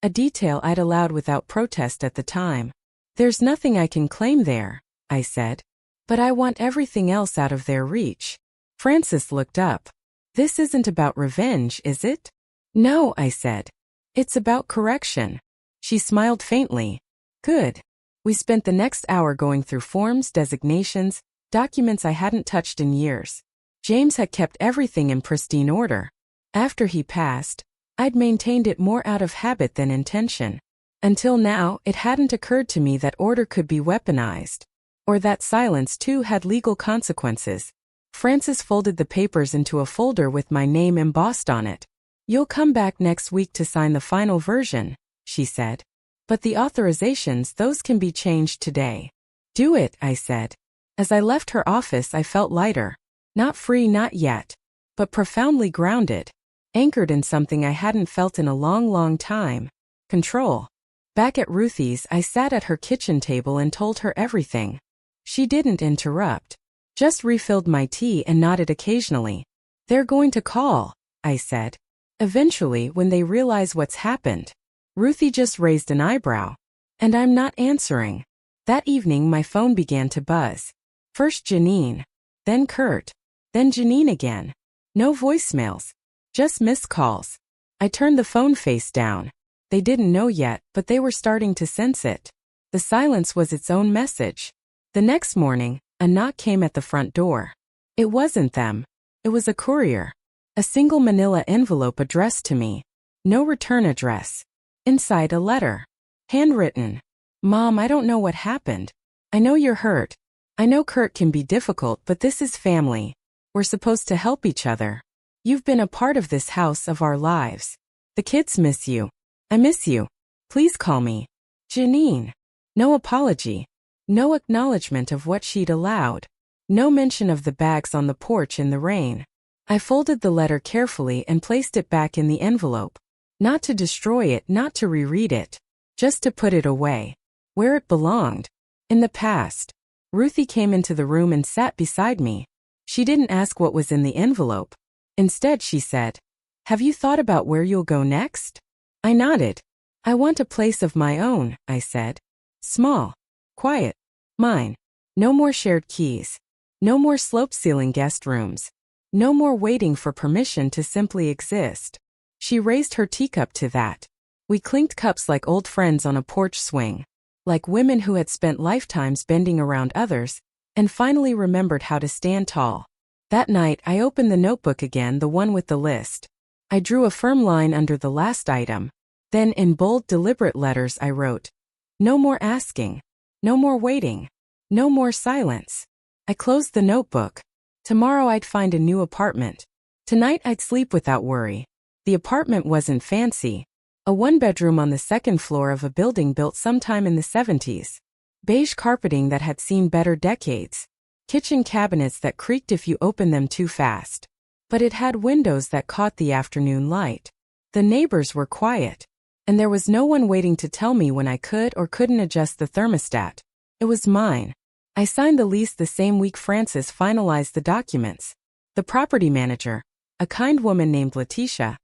A detail I'd allowed without protest at the time. There's nothing I can claim there, I said. But I want everything else out of their reach. Francis looked up. This isn't about revenge, is it? No, I said. It's about correction. She smiled faintly. Good. We spent the next hour going through forms, designations, documents I hadn't touched in years. James had kept everything in pristine order. After he passed, I'd maintained it more out of habit than intention. Until now, it hadn't occurred to me that order could be weaponized. Or that silence too had legal consequences. Frances folded the papers into a folder with my name embossed on it. You'll come back next week to sign the final version, she said. But the authorizations, those can be changed today. Do it, I said. As I left her office, I felt lighter. Not free, not yet. But profoundly grounded. Anchored in something I hadn't felt in a long, long time. Control. Back at Ruthie's, I sat at her kitchen table and told her everything. She didn't interrupt. Just refilled my tea and nodded occasionally. They're going to call, I said. Eventually, when they realize what's happened. Ruthie just raised an eyebrow. And I'm not answering. That evening my phone began to buzz. First Janine. Then Kurt. Then Janine again. No voicemails. Just missed calls. I turned the phone face down. They didn't know yet, but they were starting to sense it. The silence was its own message. The next morning, a knock came at the front door. It wasn't them. It was a courier. A single manila envelope addressed to me. No return address. Inside a letter. Handwritten. Mom, I don't know what happened. I know you're hurt. I know Kurt can be difficult, but this is family. We're supposed to help each other. You've been a part of this house, of our lives. The kids miss you. I miss you. Please call me Janine. No apology. No acknowledgement of what she'd allowed. No mention of the bags on the porch in the rain. I folded the letter carefully and placed it back in the envelope. Not to destroy it, not to reread it. Just to put it away. Where it belonged. In the past. Ruthie came into the room and sat beside me. She didn't ask what was in the envelope. Instead, she said, "Have you thought about where you'll go next?" I nodded. "I want a place of my own," I said. "Small. Quiet. Mine. No more shared keys. No more slope-ceiling guest rooms. No more waiting for permission to simply exist." She raised her teacup to that. We clinked cups like old friends on a porch swing. Like women who had spent lifetimes bending around others, and finally remembered how to stand tall. That night, I opened the notebook again, the one with the list. I drew a firm line under the last item. Then, in bold, deliberate letters, I wrote, "No more asking. No more waiting. No more silence." I closed the notebook. Tomorrow I'd find a new apartment. Tonight I'd sleep without worry. The apartment wasn't fancy. A one-bedroom on the second floor of a building built sometime in the 70s. Beige carpeting that had seen better decades. Kitchen cabinets that creaked if you opened them too fast. But it had windows that caught the afternoon light. The neighbors were quiet. And there was no one waiting to tell me when I could or couldn't adjust the thermostat. It was mine. I signed the lease the same week Frances finalized the documents. The property manager, a kind woman named Letitia,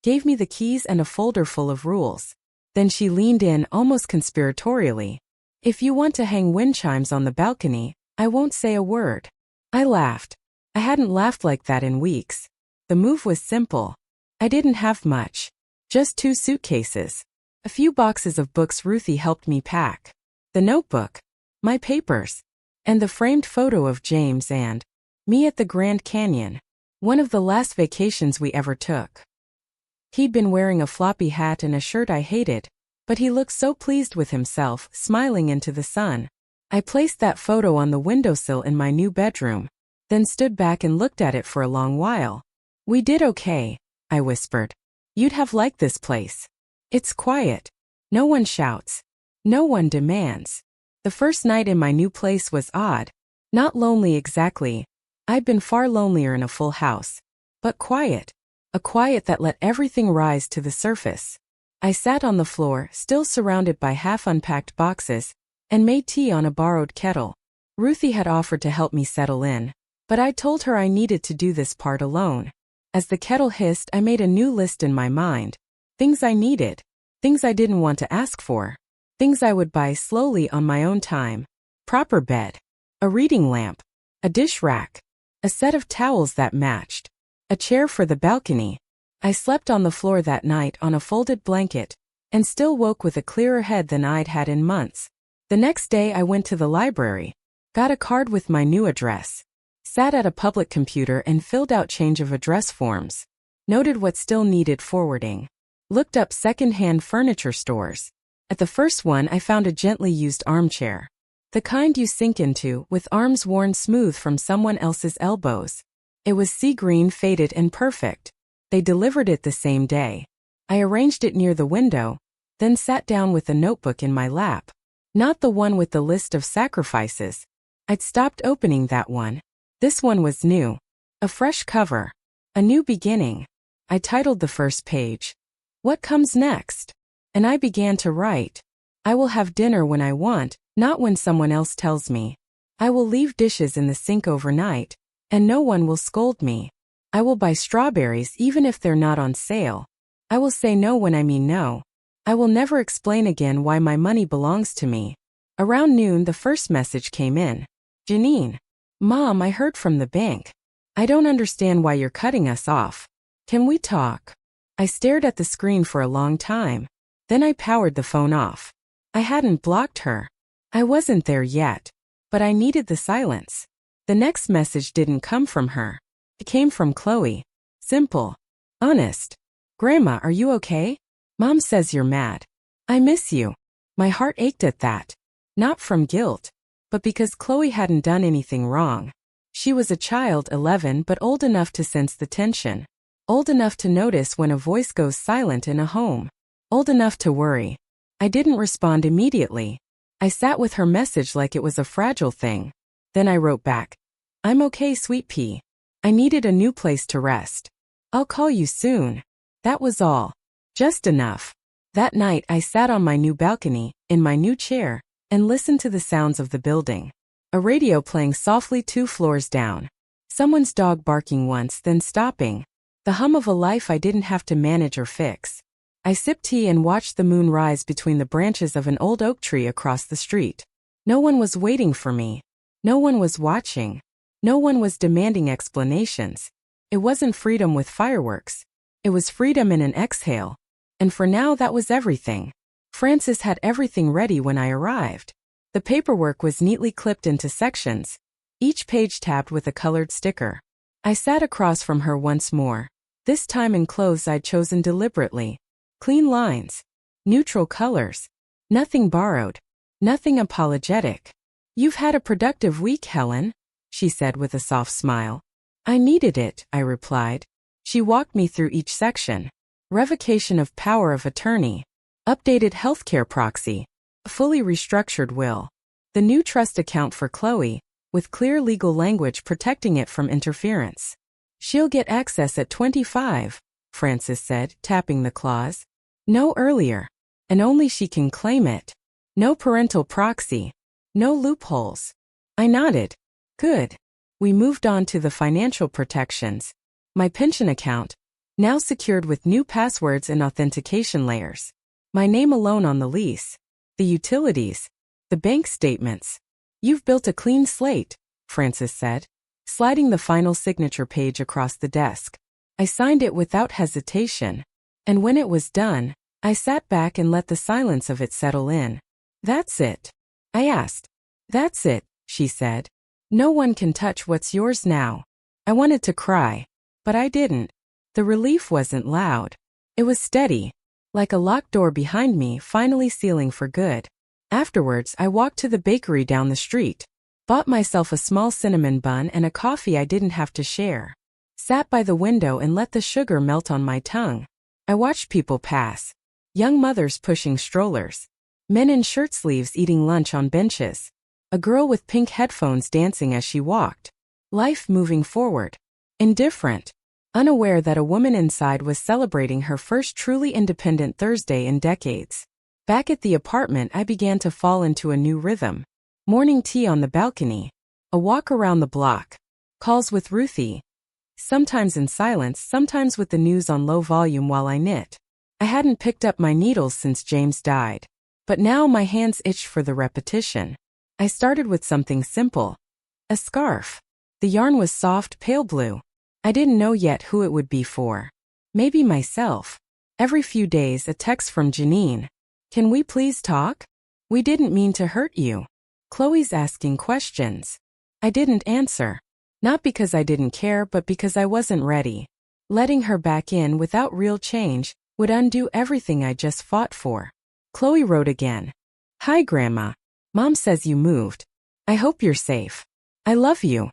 gave me the keys and a folder full of rules. Then she leaned in almost conspiratorially. "If you want to hang wind chimes on the balcony, I won't say a word." I laughed. I hadn't laughed like that in weeks. The move was simple. I didn't have much. Just 2 suitcases. A few boxes of books Ruthie helped me pack. The notebook. My papers. And the framed photo of James and me at the Grand Canyon. One of the last vacations we ever took. He'd been wearing a floppy hat and a shirt I hated, but he looked so pleased with himself, smiling into the sun. I placed that photo on the windowsill in my new bedroom, then stood back and looked at it for a long while. "We did okay," I whispered. "You'd have liked this place. It's quiet. No one shouts. No one demands." The first night in my new place was odd. Not lonely exactly. I'd been far lonelier in a full house. But quiet. A quiet that let everything rise to the surface. I sat on the floor, still surrounded by half-unpacked boxes, and made tea on a borrowed kettle. Ruthie had offered to help me settle in, but I told her I needed to do this part alone. As the kettle hissed, I made a new list in my mind. Things I needed. Things I didn't want to ask for. Things I would buy slowly on my own time. Proper bed. a reading lamp, a dish rack, a set of towels that matched, a chair for the balcony. I slept on the floor that night on a folded blanket, and still woke with a clearer head than I'd had in months. The next day I went to the library, got a card with my new address, sat at a public computer and filled out change of address forms, noted what still needed forwarding, looked up second-hand furniture stores. At the first one I found a gently used armchair, the kind you sink into with arms worn smooth from someone else's elbows. It was sea green, faded and perfect. They delivered it the same day. I arranged it near the window, then sat down with a notebook in my lap. Not the one with the list of sacrifices. I'd stopped opening that one. This one was new. A fresh cover. A new beginning. I titled the first page, "What Comes Next?" And I began to write. I will have dinner when I want, not when someone else tells me. I will leave dishes in the sink overnight, and no one will scold me. I will buy strawberries even if they're not on sale. I will say no when I mean no. I will never explain again why my money belongs to me. Around noon the first message came in. "Janine. Mom, I heard from the bank. I don't understand why you're cutting us off. Can we talk?" I stared at the screen for a long time. Then I powered the phone off. I hadn't blocked her. I wasn't there yet. But I needed the silence. The next message didn't come from her. It came from Chloe. Simple. Honest. "Grandma, are you okay? Mom says you're mad. I miss you." My heart ached at that. Not from guilt, but because Chloe hadn't done anything wrong. She was a child, 11, but old enough to sense the tension. Old enough to notice when a voice goes silent in a home. Old enough to worry. I didn't respond immediately. I sat with her message like it was a fragile thing. Then I wrote back, "I'm okay, sweet pea. I needed a new place to rest. I'll call you soon." That was all. Just enough. That night I sat on my new balcony, in my new chair, and listened to the sounds of the building. A radio playing softly 2 floors down. Someone's dog barking once, then stopping. The hum of a life I didn't have to manage or fix. I sipped tea and watched the moon rise between the branches of an old oak tree across the street. No one was waiting for me. No one was watching. No one was demanding explanations. It wasn't freedom with fireworks. It was freedom in an exhale. And for now that was everything. Frances had everything ready when I arrived. The paperwork was neatly clipped into sections, each page tabbed with a colored sticker. I sat across from her once more, this time in clothes I'd chosen deliberately. Clean lines. Neutral colors. Nothing borrowed. Nothing apologetic. "You've had a productive week, Helen," she said with a soft smile. "I needed it," I replied. She walked me through each section. Revocation of power of attorney. Updated healthcare proxy. A fully restructured will. The new trust account for Chloe, with clear legal language protecting it from interference. "She'll get access at 25, Frances said, tapping the clause. "No earlier. And only she can claim it. No parental proxy. No loopholes." I nodded. Good. We moved on to the financial protections. My pension account, now secured with new passwords and authentication layers. My name alone on the lease. The utilities. The bank statements. "You've built a clean slate," Frances said, sliding the final signature page across the desk. I signed it without hesitation. And when it was done, I sat back and let the silence of it settle in. "That's it?" I asked. "That's it," she said. "No one can touch what's yours now." I wanted to cry, but I didn't. The relief wasn't loud. It was steady, like a locked door behind me finally sealing for good. Afterwards, I walked to the bakery down the street, bought myself a small cinnamon bun and a coffee I didn't have to share. Sat by the window and let the sugar melt on my tongue. I watched people pass. Young mothers pushing strollers. Men in shirt sleeves eating lunch on benches. A girl with pink headphones dancing as she walked. Life moving forward. Indifferent. Unaware that a woman inside was celebrating her first truly independent Thursday in decades. Back at the apartment, I began to fall into a new rhythm. Morning tea on the balcony. A walk around the block. Calls with Ruthie. Sometimes in silence, sometimes with the news on low volume while I knit. I hadn't picked up my needles since James died. But now my hands itched for the repetition. I started with something simple. A scarf. The yarn was soft, pale blue. I didn't know yet who it would be for. Maybe myself. Every few days a text from Janine. Can we please talk? We didn't mean to hurt you. Chloe's asking questions. I didn't answer. Not because I didn't care, but because I wasn't ready. Letting her back in without real change would undo everything I just fought for. Chloe wrote again. Hi, Grandma. Mom says you moved. I hope you're safe. I love you.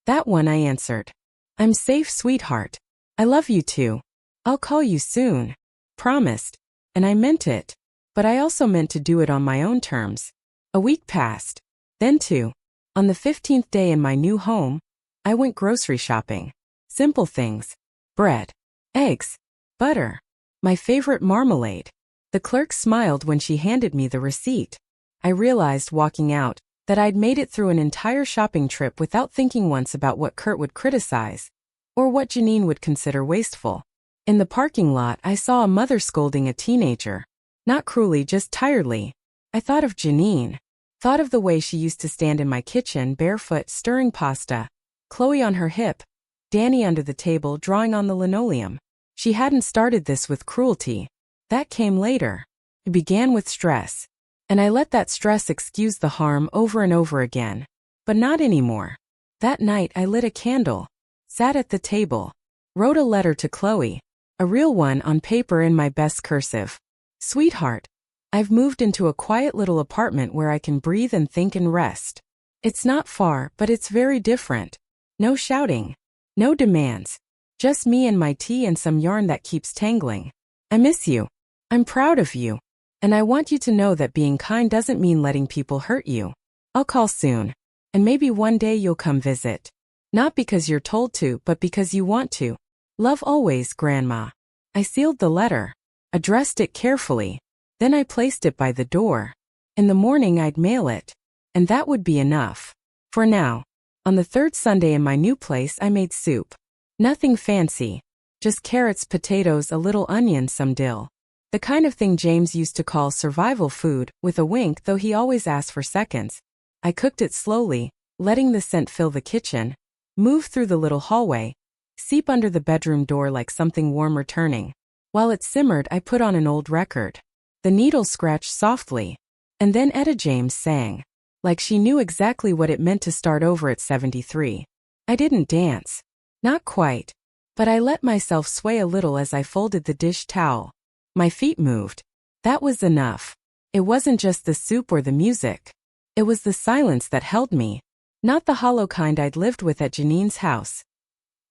That one I answered. I'm safe, sweetheart. I love you too. I'll call you soon. Promised. And I meant it. But I also meant to do it on my own terms. A week passed. Then two. On the 15th day in my new home, I went grocery shopping. Simple things. Bread. Eggs. Butter. My favorite marmalade. The clerk smiled when she handed me the receipt. I realized walking out that I'd made it through an entire shopping trip without thinking once about what Kurt would criticize, or what Janine would consider wasteful. In the parking lot, I saw a mother scolding a teenager. Not cruelly, just tiredly. I thought of Janine. Thought of the way she used to stand in my kitchen, barefoot, stirring pasta. Chloe on her hip. Danny under the table, drawing on the linoleum. She hadn't started this with cruelty. That came later. It began with stress. And I let that stress excuse the harm over and over again. But not anymore. That night I lit a candle. Sat at the table. Wrote a letter to Chloe. A real one on paper in my best cursive. Sweetheart, I've moved into a quiet little apartment where I can breathe and think and rest. It's not far, but it's very different. No shouting. No demands. Just me and my tea and some yarn that keeps tangling. I miss you. I'm proud of you. And I want you to know that being kind doesn't mean letting people hurt you. I'll call soon. And maybe one day you'll come visit. Not because you're told to, but because you want to. Love always, Grandma. I sealed the letter. Addressed it carefully. Then I placed it by the door. In the morning I'd mail it. And that would be enough. For now. On the third Sunday in my new place I made soup. Nothing fancy. Just carrots, potatoes, a little onion, some dill. The kind of thing James used to call survival food, with a wink, though he always asked for seconds. I cooked it slowly, letting the scent fill the kitchen, move through the little hallway, seep under the bedroom door like something warm returning. While it simmered, I put on an old record. The needle scratched softly. And then Etta James sang. Like she knew exactly what it meant to start over at 73. I didn't dance. Not quite. But I let myself sway a little as I folded the dish towel. My feet moved. That was enough. It wasn't just the soup or the music. It was the silence that held me. Not the hollow kind I'd lived with at Janine's house.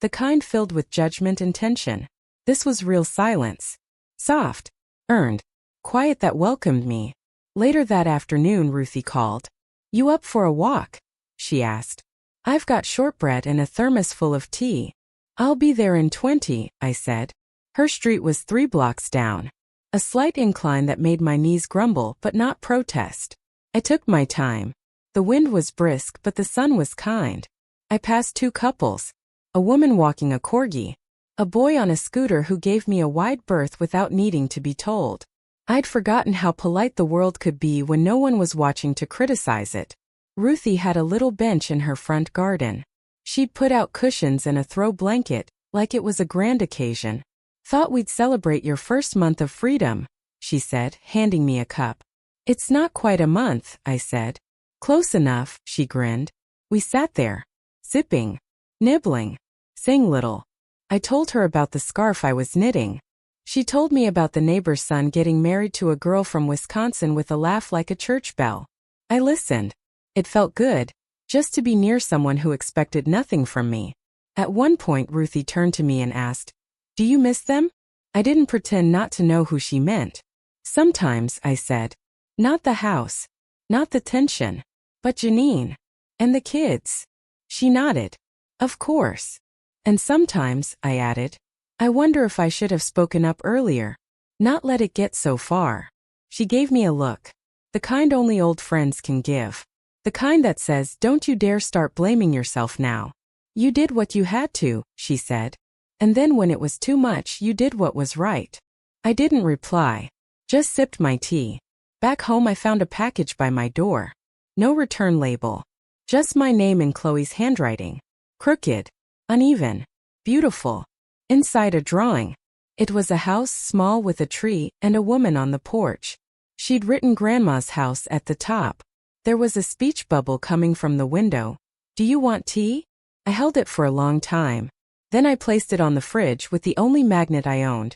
The kind filled with judgment and tension. This was real silence. Soft. Earned. Quiet that welcomed me. Later that afternoon Ruthie called. You up for a walk? She asked. I've got shortbread and a thermos full of tea. I'll be there in 20, I said. Her street was 3 blocks down. A slight incline that made my knees grumble but not protest. I took my time. The wind was brisk but the sun was kind. I passed 2 couples. A woman walking a corgi. A boy on a scooter who gave me a wide berth without needing to be told. I'd forgotten how polite the world could be when no one was watching to criticize it. Ruthie had a little bench in her front garden. She'd put out cushions and a throw blanket, like it was a grand occasion. Thought we'd celebrate your first month of freedom, she said, handing me a cup. It's not quite a month, I said. Close enough, she grinned. We sat there, sipping, nibbling, saying little. I told her about the scarf I was knitting. She told me about the neighbor's son getting married to a girl from Wisconsin with a laugh like a church bell. I listened. It felt good, just to be near someone who expected nothing from me. At one point Ruthie turned to me and asked, Do you miss them? I didn't pretend not to know who she meant. Sometimes, I said. Not the house. Not the tension. But Janine. And the kids. She nodded. Of course. And sometimes, I added, I wonder if I should have spoken up earlier. Not let it get so far. She gave me a look. The kind only old friends can give. The kind that says, don't you dare start blaming yourself now. You did what you had to, she said. And then when it was too much, you did what was right. I didn't reply. Just sipped my tea. Back home I found a package by my door. No return label. Just my name in Chloe's handwriting. Crooked, uneven, beautiful. Inside a drawing. It was a house small with a tree and a woman on the porch. She'd written Grandma's house at the top. There was a speech bubble coming from the window. Do you want tea? I held it for a long time. Then I placed it on the fridge with the only magnet I owned.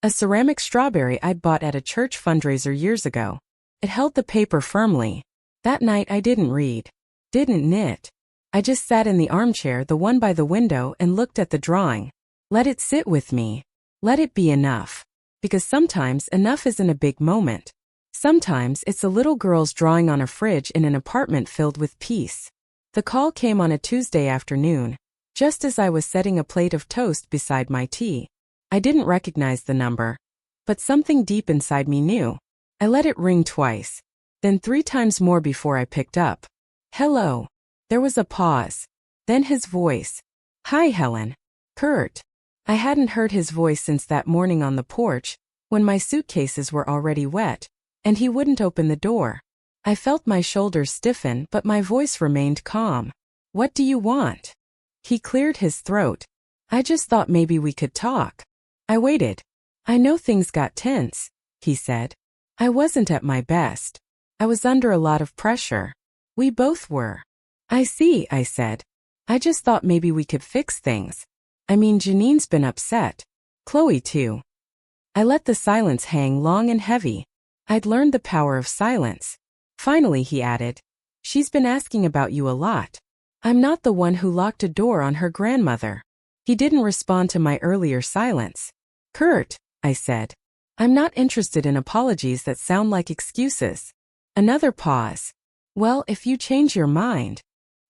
A ceramic strawberry I'd bought at a church fundraiser years ago. It held the paper firmly. That night I didn't read. Didn't knit. I just sat in the armchair, the one by the window, and looked at the drawing. Let it sit with me. Let it be enough. Because sometimes enough isn't a big moment. Sometimes it's a little girl's drawing on a fridge in an apartment filled with peace. The call came on a Tuesday afternoon, just as I was setting a plate of toast beside my tea. I didn't recognize the number, but something deep inside me knew. I let it ring twice, then 3 times more before I picked up. Hello. There was a pause. Then his voice. Hi, Helen. Kurt. I hadn't heard his voice since that morning on the porch, when my suitcases were already wet, and he wouldn't open the door. I felt my shoulders stiffen, but my voice remained calm. What do you want? He cleared his throat. I just thought maybe we could talk. I waited. I know things got tense, he said. I wasn't at my best. I was under a lot of pressure. We both were. I see, I said. I just thought maybe we could fix things. I mean, Janine's been upset. Chloe too. I let the silence hang long and heavy. I'd learned the power of silence. Finally, he added, she's been asking about you a lot. I'm not the one who locked a door on her grandmother. He didn't respond to my earlier silence. Kurt, I said, I'm not interested in apologies that sound like excuses. Another pause. Well, if you change your mind.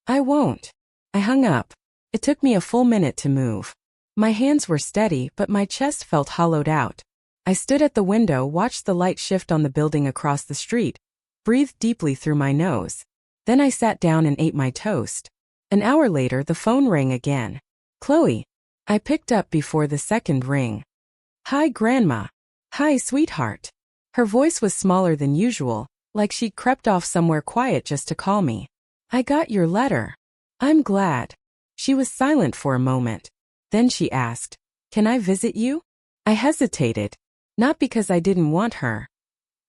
I won't. I hung up. It took me a full minute to move. My hands were steady, but my chest felt hollowed out. I stood at the window, watched the light shift on the building across the street, breathed deeply through my nose. Then I sat down and ate my toast. An hour later, the phone rang again. Chloe. I picked up before the second ring. Hi, Grandma. Hi, sweetheart. Her voice was smaller than usual, like she'd crept off somewhere quiet just to call me. I got your letter. I'm glad. She was silent for a moment. Then she asked, can I visit you? I hesitated. Not because I didn't want her.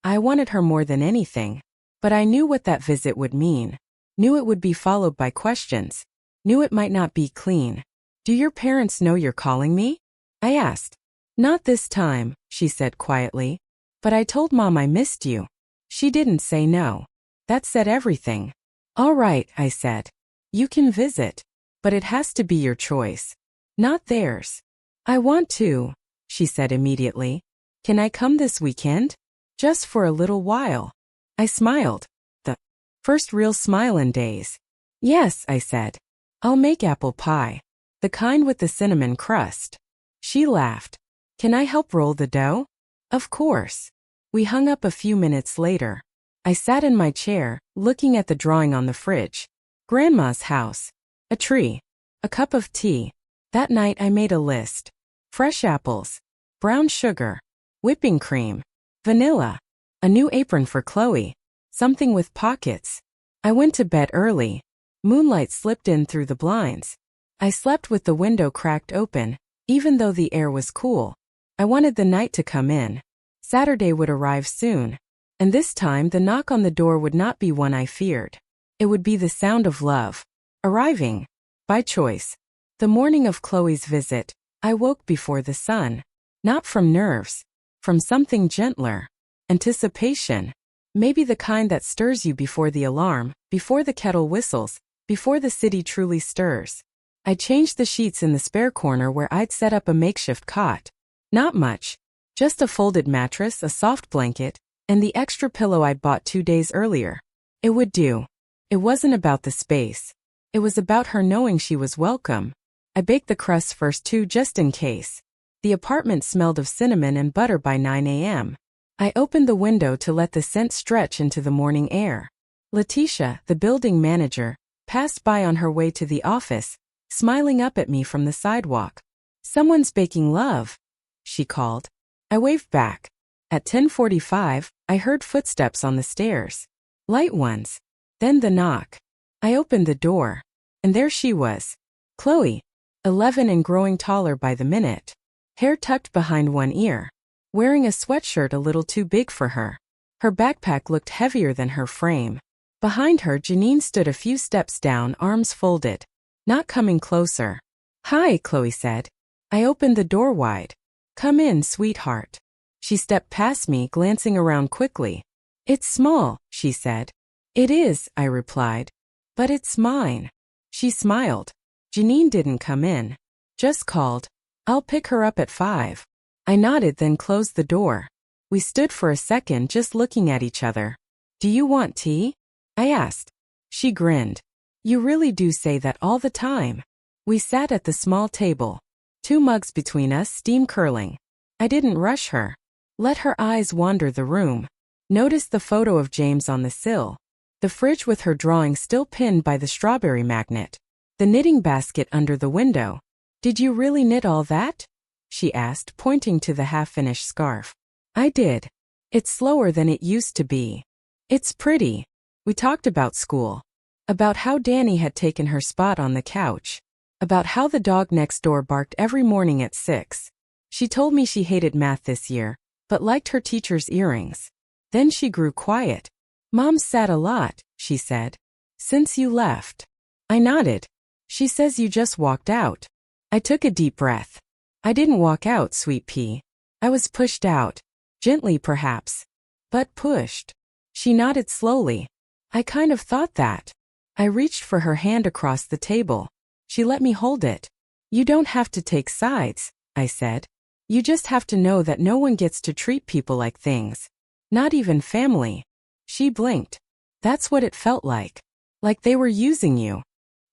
I wanted her more than anything. But I knew what that visit would mean. Knew it would be followed by questions. Knew it might not be clean. Do your parents know you're calling me? I asked. Not this time, she said quietly. But I told Mom I missed you. She didn't say no. That said everything. All right, I said. You can visit. But it has to be your choice. Not theirs. I want to, she said immediately. Can I come this weekend? Just for a little while. I smiled. The first real smile in days. Yes, I said. I'll make apple pie. The kind with the cinnamon crust. She laughed. Can I help roll the dough? Of course. We hung up a few minutes later. I sat in my chair, looking at the drawing on the fridge. Grandma's house. A tree. A cup of tea. That night I made a list. Fresh apples. Brown sugar. Whipping cream. Vanilla. A new apron for Chloe. Something with pockets. I went to bed early. Moonlight slipped in through the blinds. I slept with the window cracked open, even though the air was cool. I wanted the night to come in. Saturday would arrive soon. And this time the knock on the door would not be one I feared. It would be the sound of love. Arriving. By choice. The morning of Chloe's visit, I woke before the sun. Not from nerves. From something gentler. Anticipation. Maybe the kind that stirs you before the alarm, before the kettle whistles, before the city truly stirs. I changed the sheets in the spare corner where I'd set up a makeshift cot. Not much. Just a folded mattress, a soft blanket, and the extra pillow I'd bought 2 days earlier. It would do. It wasn't about the space. It was about her knowing she was welcome. I baked the crusts first too, just in case. The apartment smelled of cinnamon and butter by 9 a.m. I opened the window to let the scent stretch into the morning air. Letitia, the building manager, passed by on her way to the office, smiling up at me from the sidewalk. Someone's baking love, she called. I waved back. At 10:45, I heard footsteps on the stairs. Light ones. Then the knock. I opened the door. And there she was. Chloe, 11 and growing taller by the minute. Hair tucked behind one ear. Wearing a sweatshirt a little too big for her. Her backpack looked heavier than her frame. Behind her, Janine stood a few steps down, arms folded. Not coming closer. "Hi," Chloe said. I opened the door wide. "Come in, sweetheart." She stepped past me, glancing around quickly. "It's small," she said. "It is," I replied. "But it's mine." She smiled. Janine didn't come in. Just called, "I'll pick her up at 5. I nodded, then closed the door. We stood for a second just looking at each other. "Do you want tea?" I asked. She grinned. "You really do say that all the time." We sat at the small table. 2 mugs between us, steam curling. I didn't rush her. Let her eyes wander the room. Noticed the photo of James on the sill. The fridge with her drawing still pinned by the strawberry magnet. The knitting basket under the window. "Did you really knit all that?" she asked, pointing to the half-finished scarf. I did. It's slower than it used to be. It's pretty. We talked about school. About how Danny had taken her spot on the couch. About how the dog next door barked every morning at 6. She told me she hated math this year, but liked her teacher's earrings. Then she grew quiet. "Mom's sad a lot," she said. "Since you left." I nodded. "She says you just walked out." I took a deep breath. "I didn't walk out, sweet pea. I was pushed out. Gently, perhaps. But pushed." She nodded slowly. "I kind of thought that." I reached for her hand across the table. She let me hold it. "You don't have to take sides," I said. "You just have to know that no one gets to treat people like things. Not even family." She blinked. "That's what it felt like. Like they were using you."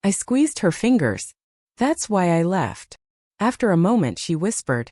I squeezed her fingers. "That's why I left." After a moment she whispered,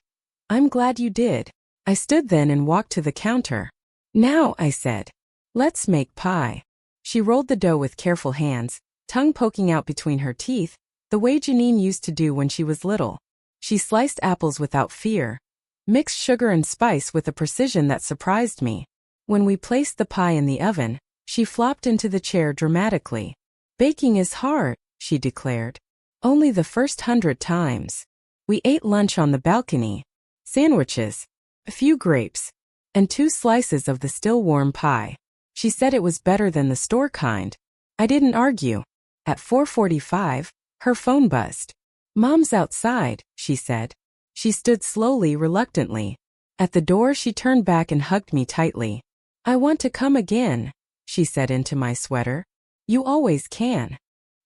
"I'm glad you did." I stood then and walked to the counter. "Now," I said, "let's make pie." She rolled the dough with careful hands, tongue poking out between her teeth, the way Janine used to do when she was little. She sliced apples without fear, mixed sugar and spice with a precision that surprised me. When we placed the pie in the oven, she flopped into the chair dramatically. "Baking is hard," she declared. "Only the first 100 times." We ate lunch on the balcony. Sandwiches, a few grapes, and 2 slices of the still warm pie. She said it was better than the store kind. I didn't argue. At 4:45, her phone buzzed. "Mom's outside," she said. She stood slowly, reluctantly. At the door she turned back and hugged me tightly. "I want to come again," she said into my sweater. "You always can."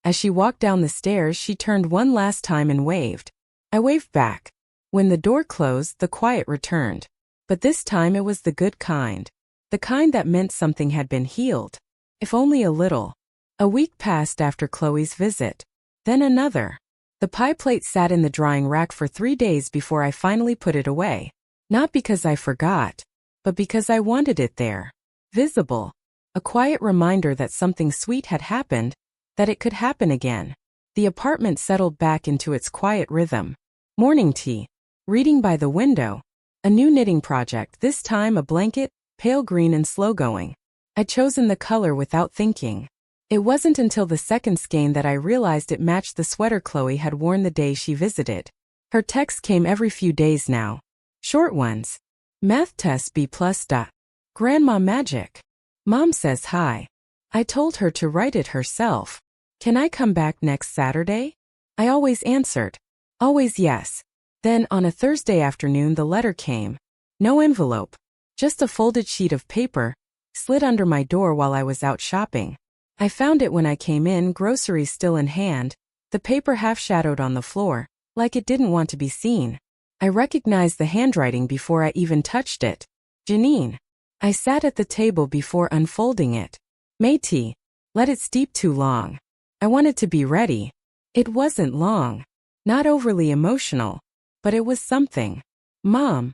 As she walked down the stairs she turned one last time and waved. I waved back. When the door closed, the quiet returned. But this time it was the good kind. The kind that meant something had been healed. If only a little. A week passed after Chloe's visit. Then another. The pie plate sat in the drying rack for 3 days before I finally put it away. Not because I forgot, but because I wanted it there. Visible. A quiet reminder that something sweet had happened, that it could happen again. The apartment settled back into its quiet rhythm. Morning tea. Reading by the window. A new knitting project, this time a blanket, pale green and slow-going. I'd chosen the color without thinking. It wasn't until the second skein that I realized it matched the sweater Chloe had worn the day she visited. Her texts came every few days now. Short ones. "Math test B+. Grandma magic. Mom says hi." I told her to write it herself. "Can I come back next Saturday?" I always answered. Always yes. Then on a Thursday afternoon the letter came. No envelope. Just a folded sheet of paper, slid under my door while I was out shopping. I found it when I came in, groceries still in hand, the paper half-shadowed on the floor, like it didn't want to be seen. I recognized the handwriting before I even touched it. Janine. I sat at the table before unfolding it. "Métis. Let it steep too long." I wanted to be ready. It wasn't long. Not overly emotional. But it was something. "Mom.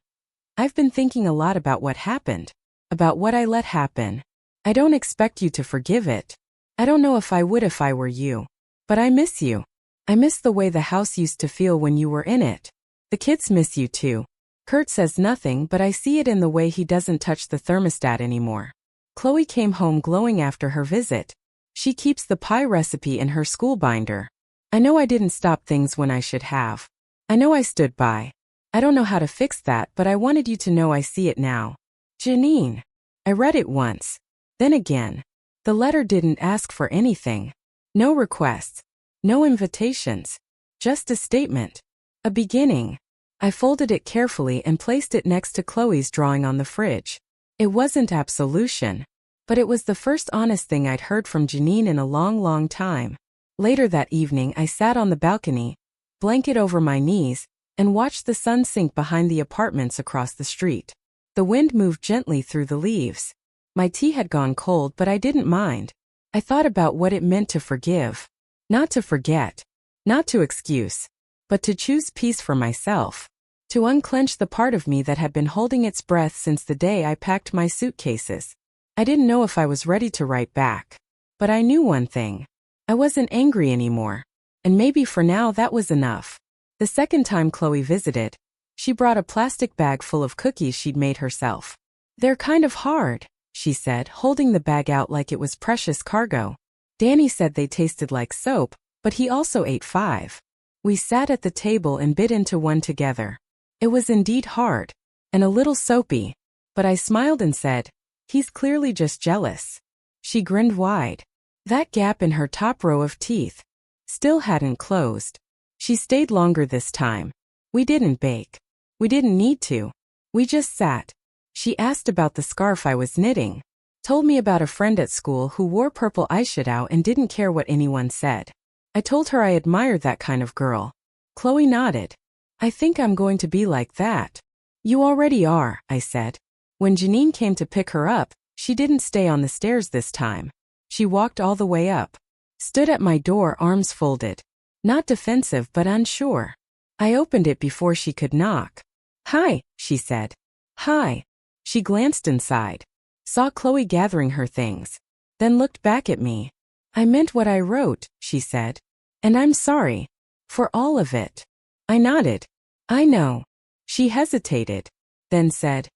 I've been thinking a lot about what happened. About what I let happen. I don't expect you to forgive it. I don't know if I would if I were you. But I miss you. I miss the way the house used to feel when you were in it. The kids miss you too. Kurt says nothing, but I see it in the way he doesn't touch the thermostat anymore." Chloe came home glowing after her visit. She keeps the pie recipe in her school binder. I know I didn't stop things when I should have. I know I stood by. I don't know how to fix that, but I wanted you to know I see it now. Janine. I read it once. Then again. The letter didn't ask for anything. No requests. No invitations. Just a statement. A beginning. I folded it carefully and placed it next to Chloe's drawing on the fridge. It wasn't absolution, but it was the first honest thing I'd heard from Janine in a long, long time. Later that evening I sat on the balcony, blanket over my knees, and watched the sun sink behind the apartments across the street. The wind moved gently through the leaves. My tea had gone cold, but I didn't mind. I thought about what it meant to forgive. Not to forget. Not to excuse. But to choose peace for myself. To unclench the part of me that had been holding its breath since the day I packed my suitcases. I didn't know if I was ready to write back. But I knew one thing. I wasn't angry anymore. And maybe for now that was enough. The second time Chloe visited, she brought a plastic bag full of cookies she'd made herself. They're kind of hard, she said, holding the bag out like it was precious cargo. Danny said they tasted like soap, but he also ate 5. We sat at the table and bit into one together. It was indeed hard, and a little soapy, but I smiled and said, "He's clearly just jealous." She grinned wide. That gap in her top row of teeth still hadn't closed. She stayed longer this time. We didn't bake. We didn't need to. We just sat. She asked about the scarf I was knitting. Told me about a friend at school who wore purple eyeshadow and didn't care what anyone said. I told her I admired that kind of girl. Chloe nodded. "I think I'm going to be like that." "You already are," I said. When Janine came to pick her up, she didn't stay on the stairs this time. She walked all the way up. Stood at my door, arms folded. Not defensive but unsure. I opened it before she could knock. "Hi," she said. "Hi." She glanced inside. Saw Chloe gathering her things. Then looked back at me. "I meant what I wrote," she said. "And I'm sorry. For all of it." I nodded. "I know." She hesitated. Then said,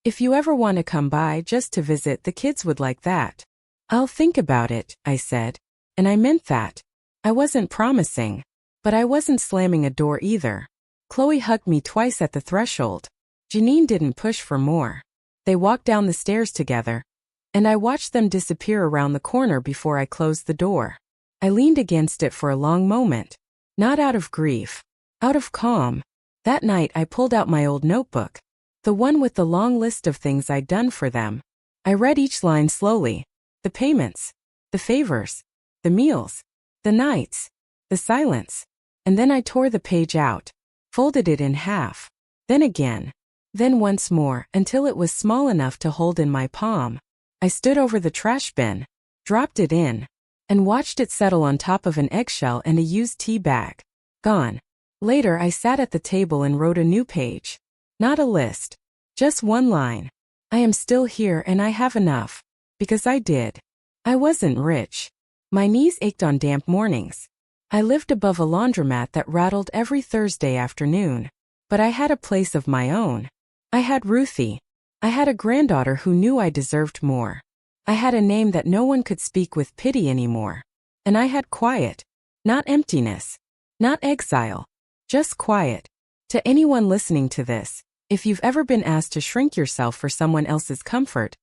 "If you ever want to come by just to visit, the kids would like that." "I'll think about it," I said. And I meant that. I wasn't promising. But I wasn't slamming a door either. Chloe hugged me twice at the threshold. Janine didn't push for more. They walked down the stairs together, and I watched them disappear around the corner before I closed the door. I leaned against it for a long moment. Not out of grief. Out of calm. That night I pulled out my old notebook. The one with the long list of things I'd done for them. I read each line slowly. The payments. The favors. The meals. The nights. The silence. And then I tore the page out. Folded it in half. Then again. Then once more, until it was small enough to hold in my palm. I stood over the trash bin, dropped it in, and watched it settle on top of an eggshell and a used tea bag. Gone. Later I sat at the table and wrote a new page. Not a list. Just one line. I am still here and I have enough. Because I did. I wasn't rich. My knees ached on damp mornings. I lived above a laundromat that rattled every Thursday afternoon. But I had a place of my own. I had Ruthie. I had a granddaughter who knew I deserved more. I had a name that no one could speak with pity anymore. And I had quiet. Not emptiness. Not exile. Just quiet. To anyone listening to this, if you've ever been asked to shrink yourself for someone else's comfort,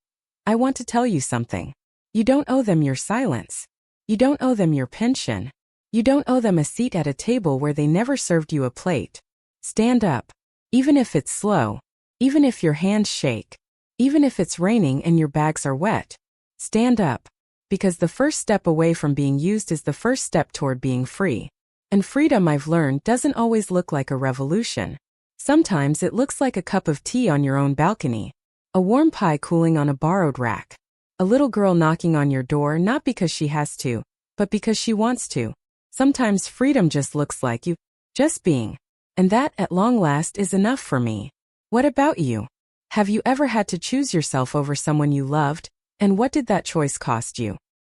I want to tell you something. You don't owe them your silence. You don't owe them your pension. You don't owe them a seat at a table where they never served you a plate. Stand up. Even if it's slow. Even if your hands shake. Even if it's raining and your bags are wet. Stand up. Because the first step away from being used is the first step toward being free. And freedom, I've learned, doesn't always look like a revolution. Sometimes it looks like a cup of tea on your own balcony. A warm pie cooling on a borrowed rack. A little girl knocking on your door not because she has to, but because she wants to. Sometimes freedom just looks like you, just being. And that, at long last, is enough for me. What about you? Have you ever had to choose yourself over someone you loved, and what did that choice cost you?